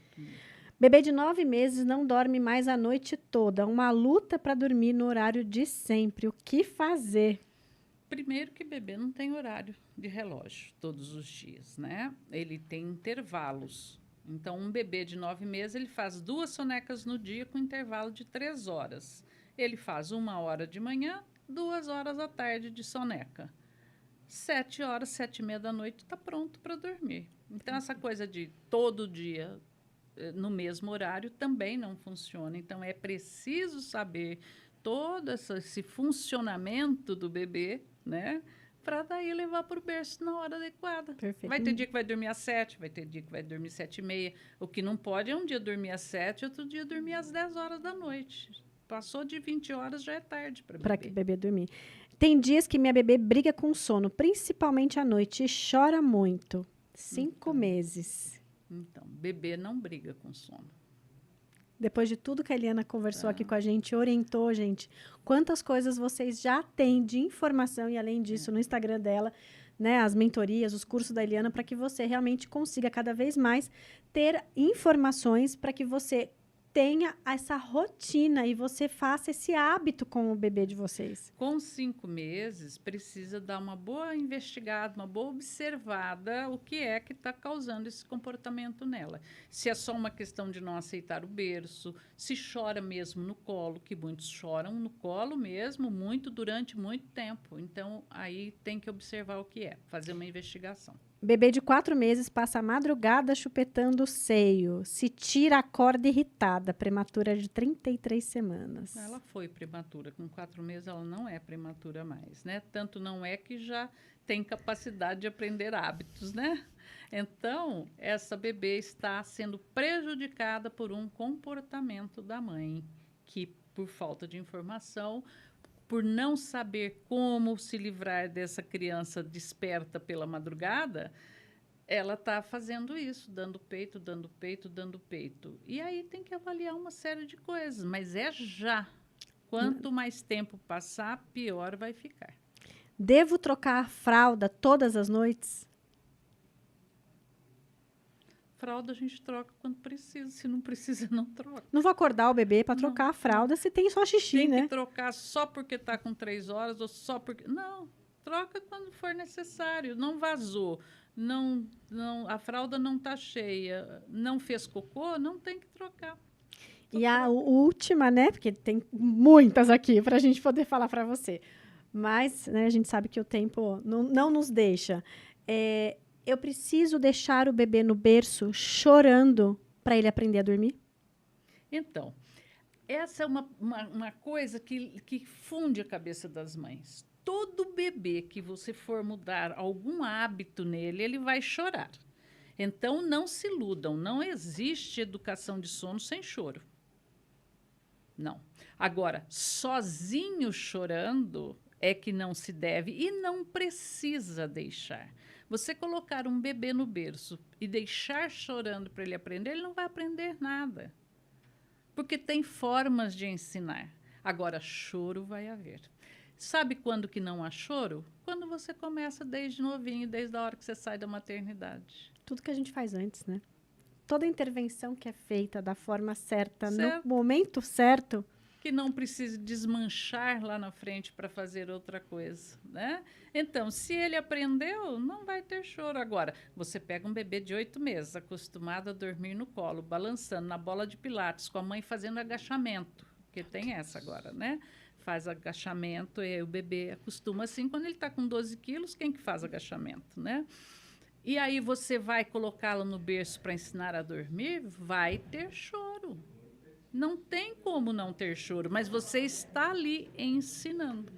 S1: Bebê de 9 meses não dorme mais a noite toda. Uma luta para dormir no horário de sempre. O que fazer?
S2: Primeiro que bebê não tem horário de relógio todos os dias, né? Ele tem intervalos. Então, um bebê de 9 meses, ele faz 2 sonecas no dia com intervalo de 3 horas. Ele faz 1 hora de manhã, 2 horas à tarde de soneca. 7 horas, 7h30 da noite, está pronto para dormir. Então, essa coisa de todo dia no mesmo horário também não funciona. Então, é preciso saber todo esse funcionamento do bebê, né? Para daí levar para o berço na hora adequada.
S1: Perfeito.
S2: Vai ter dia que vai dormir às 7, vai ter dia que vai dormir 7h30. O que não pode é um dia dormir às 7, outro dia dormir às 10 horas da noite. Passou de 20 horas, já é tarde para bebê.
S1: Para bebê dormir. Tem dias que minha bebê briga com sono, principalmente à noite, e chora muito. 5 meses.
S2: Então, bebê não briga com sono.
S1: Depois de tudo que a Eliana conversou aqui com a gente, orientou, gente, quantas coisas vocês já têm de informação e, além disso, no Instagram dela, né, as mentorias, os cursos da Eliana, para que você realmente consiga cada vez mais ter informações para que você tenha essa rotina e você faça esse hábito com o bebê de vocês.
S2: Com 5 meses, precisa dar uma boa investigada, uma boa observada o que é que está causando esse comportamento nela. Se é só uma questão de não aceitar o berço, se chora mesmo no colo, que muitos choram no colo mesmo, muito durante muito tempo. Então, aí tem que observar o que é, fazer uma investigação.
S1: Bebê de 4 meses passa a madrugada chupetando o seio. Se tira a corda irritada, prematura de 33 semanas.
S2: Ela foi prematura. Com 4 meses, ela não é prematura mais, né? Tanto não é que já tem capacidade de aprender hábitos, né? Então, essa bebê está sendo prejudicada por um comportamento da mãe, que, por falta de informação, por não saber como se livrar dessa criança desperta pela madrugada, ela está fazendo isso, dando peito, dando peito, dando peito. E aí tem que avaliar uma série de coisas, mas é já. Quanto mais tempo passar, pior vai ficar.
S1: Devo trocar a fralda todas as noites?
S2: Fralda a gente troca quando precisa, se não precisa, não troca.
S1: Não vou acordar o bebê para trocar a fralda se tem só xixi,
S2: tem
S1: né?
S2: Tem que trocar só porque está com 3 horas ou só porque... Não, troca quando for necessário. Não vazou, a fralda não está cheia, não fez cocô, não tem que trocar.
S1: E a última, né? Porque tem muitas aqui para a gente poder falar para você. Mas, né, a gente sabe que o tempo não nos deixa. Eu preciso deixar o bebê no berço chorando para ele aprender a dormir?
S2: Então, essa é uma coisa que funde a cabeça das mães. Todo bebê que você for mudar algum hábito nele, ele vai chorar. Então, não se iludam. Não existe educação de sono sem choro. Não. Agora, sozinho chorando é que não se deve e não precisa deixar. Você colocar um bebê no berço e deixar chorando para ele aprender, ele não vai aprender nada. Porque tem formas de ensinar. Agora, choro vai haver. Sabe quando que não há choro? Quando você começa desde novinho, desde a hora que você sai da maternidade.
S1: Tudo que a gente faz antes, né? Toda intervenção que é feita da forma certa,
S2: Certo.
S1: no momento certo.
S2: Que não precise desmanchar lá na frente para fazer outra coisa, né? Então, se ele aprendeu, não vai ter choro. Agora, você pega um bebê de 8 meses, acostumado a dormir no colo, balançando na bola de pilates, com a mãe fazendo agachamento, que tem essa agora, né? Faz agachamento e aí o bebê acostuma assim. Quando ele está com 12 quilos, quem que faz agachamento, né? E aí você vai colocá-lo no berço para ensinar a dormir, vai ter choro. Não tem como não ter choro, mas você está ali ensinando.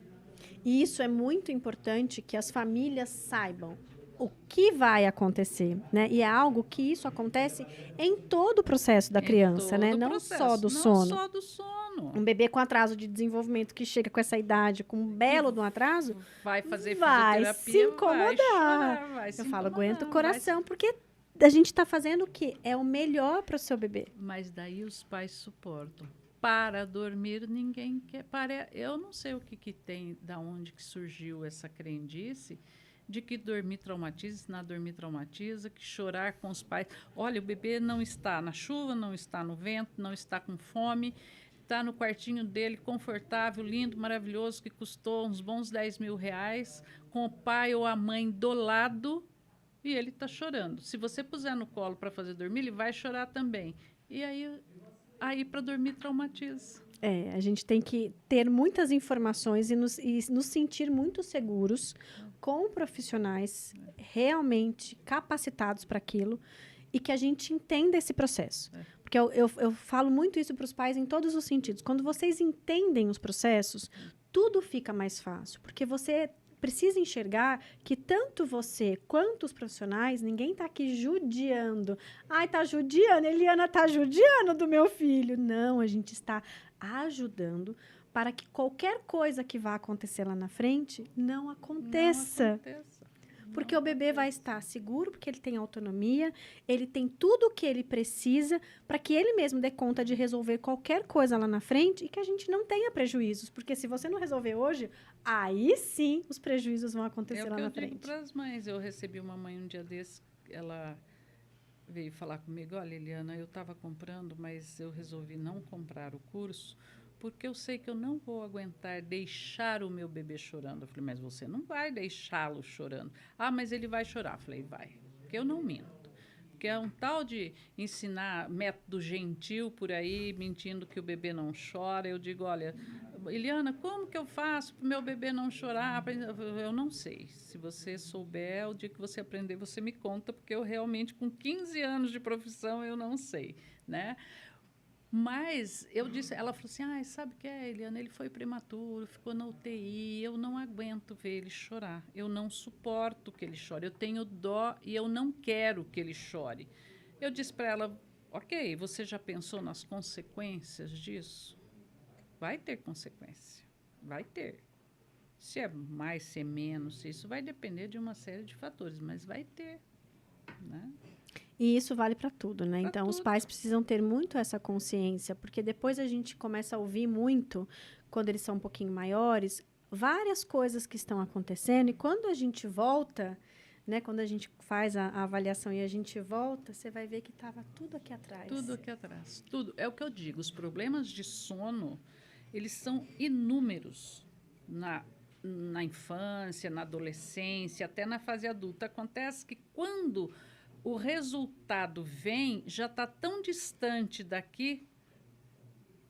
S1: E isso é muito importante que as famílias saibam o que vai acontecer, né? E é algo que isso acontece em todo o processo da criança, né? Não só do sono.
S2: Não só do sono.
S1: Um bebê com atraso de desenvolvimento que chega com essa idade, com um belo de um atraso,
S2: Vai fazer
S1: vai
S2: fisioterapia,
S1: se incomodar.
S2: vai chorar, vai se
S1: Eu falo,
S2: incomodar,
S1: aguenta o coração, porque a gente está fazendo o que é o melhor para o seu bebê.
S2: Mas daí os pais suportam. Para dormir, ninguém quer. Eu não sei o que tem, da onde que surgiu essa crendice de que dormir traumatiza, ensinar a dormir traumatiza, que chorar com os pais. Olha, o bebê não está na chuva, não está no vento, não está com fome, está no quartinho dele, confortável, lindo, maravilhoso, que custou uns bons 10 mil reais, com o pai ou a mãe do lado, e ele está chorando. Se você puser no colo para fazer dormir, ele vai chorar também. E aí para dormir traumatiza.
S1: A gente tem que ter muitas informações e nos sentir muito seguros com profissionais realmente capacitados para aquilo e que a gente entenda esse processo. Porque eu falo muito isso para os pais em todos os sentidos. Quando vocês entendem os processos, tudo fica mais fácil, porque você precisa enxergar que tanto você quanto os profissionais, ninguém está aqui judiando. Ai, tá judiando, Eliana tá judiando do meu filho. Não, a gente está ajudando para que qualquer coisa que vá acontecer lá na frente não aconteça. Porque o bebê vai estar seguro, porque ele tem autonomia, ele tem tudo o que ele precisa para que ele mesmo dê conta de resolver qualquer coisa lá na frente e que a gente não tenha prejuízos. Porque se você não resolver hoje, aí sim os prejuízos vão acontecer lá na frente.
S2: Eu digo para as mães. Eu recebi uma mãe um dia desse, ela veio falar comigo, olha, Eliana, eu estava comprando, mas eu resolvi não comprar o curso porque eu sei que eu não vou aguentar deixar o meu bebê chorando. Eu falei, mas você não vai deixá-lo chorando. Ah, mas ele vai chorar. Eu falei, vai, porque eu não minto. Porque é um tal de ensinar método gentil por aí, mentindo que o bebê não chora. Eu digo, olha, Eliana, como que eu faço para o meu bebê não chorar? Eu não sei. Se você souber, o dia que você aprender, você me conta, porque eu realmente, com 15 anos de profissão, eu não sei, né? Mas eu disse, ela falou assim, sabe o que é, Eliana? Ele foi prematuro, ficou na UTI, eu não aguento ver ele chorar. Eu não suporto que ele chore. Eu tenho dó e eu não quero que ele chore. Eu disse para ela, ok, você já pensou nas consequências disso? Vai ter consequência, vai ter. Se é mais, se é menos, isso vai depender de uma série de fatores, mas vai ter, né?
S1: E isso vale para tudo, né? Então,
S2: tudo.
S1: Os pais precisam ter muito essa consciência, porque depois a gente começa a ouvir muito, quando eles são um pouquinho maiores, várias coisas que estão acontecendo, e quando a gente volta, né? Quando a gente faz a avaliação e a gente volta, você vai ver que estava tudo aqui atrás.
S2: Tudo aqui atrás. Tudo. É o que eu digo, os problemas de sono, eles são inúmeros na infância, na adolescência, até na fase adulta. Acontece que quando o resultado vem, já está tão distante daqui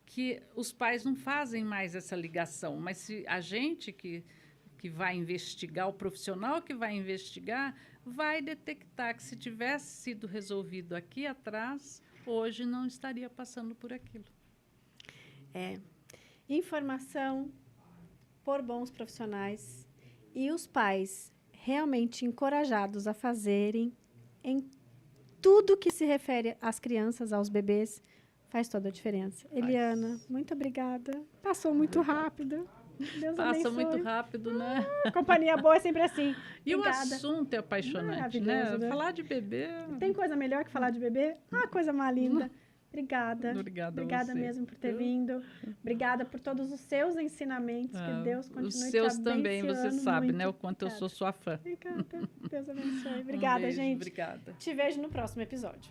S2: que os pais não fazem mais essa ligação. Mas se a gente que vai investigar, o profissional que vai investigar, vai detectar que se tivesse sido resolvido aqui atrás, hoje não estaria passando por aquilo.
S1: Informação por bons profissionais e os pais realmente encorajados a fazerem em tudo que se refere às crianças, aos bebês, Faz toda a diferença. Eliana, muito obrigada. Passou muito rápido. Deus
S2: Passa
S1: abençoe.
S2: muito rápido, né?
S1: Companhia boa é sempre assim.
S2: E
S1: Obrigada.
S2: o assunto é apaixonante,
S1: Maravilhoso,
S2: né?
S1: né?
S2: Falar de bebê...
S1: Tem coisa melhor que falar de bebê? Ah, coisa mais linda. Obrigada.
S2: Obrigada a
S1: Obrigada
S2: você.
S1: mesmo por ter vindo. Obrigada por todos os seus ensinamentos. Que Deus continue
S2: Os
S1: te
S2: seus também, você
S1: abençoando
S2: sabe,
S1: muito.
S2: né? O quanto eu
S1: Obrigada.
S2: sou sua fã.
S1: Obrigada. Deus abençoe. Obrigada,
S2: beijo,
S1: gente.
S2: Obrigada.
S1: Te vejo no próximo episódio.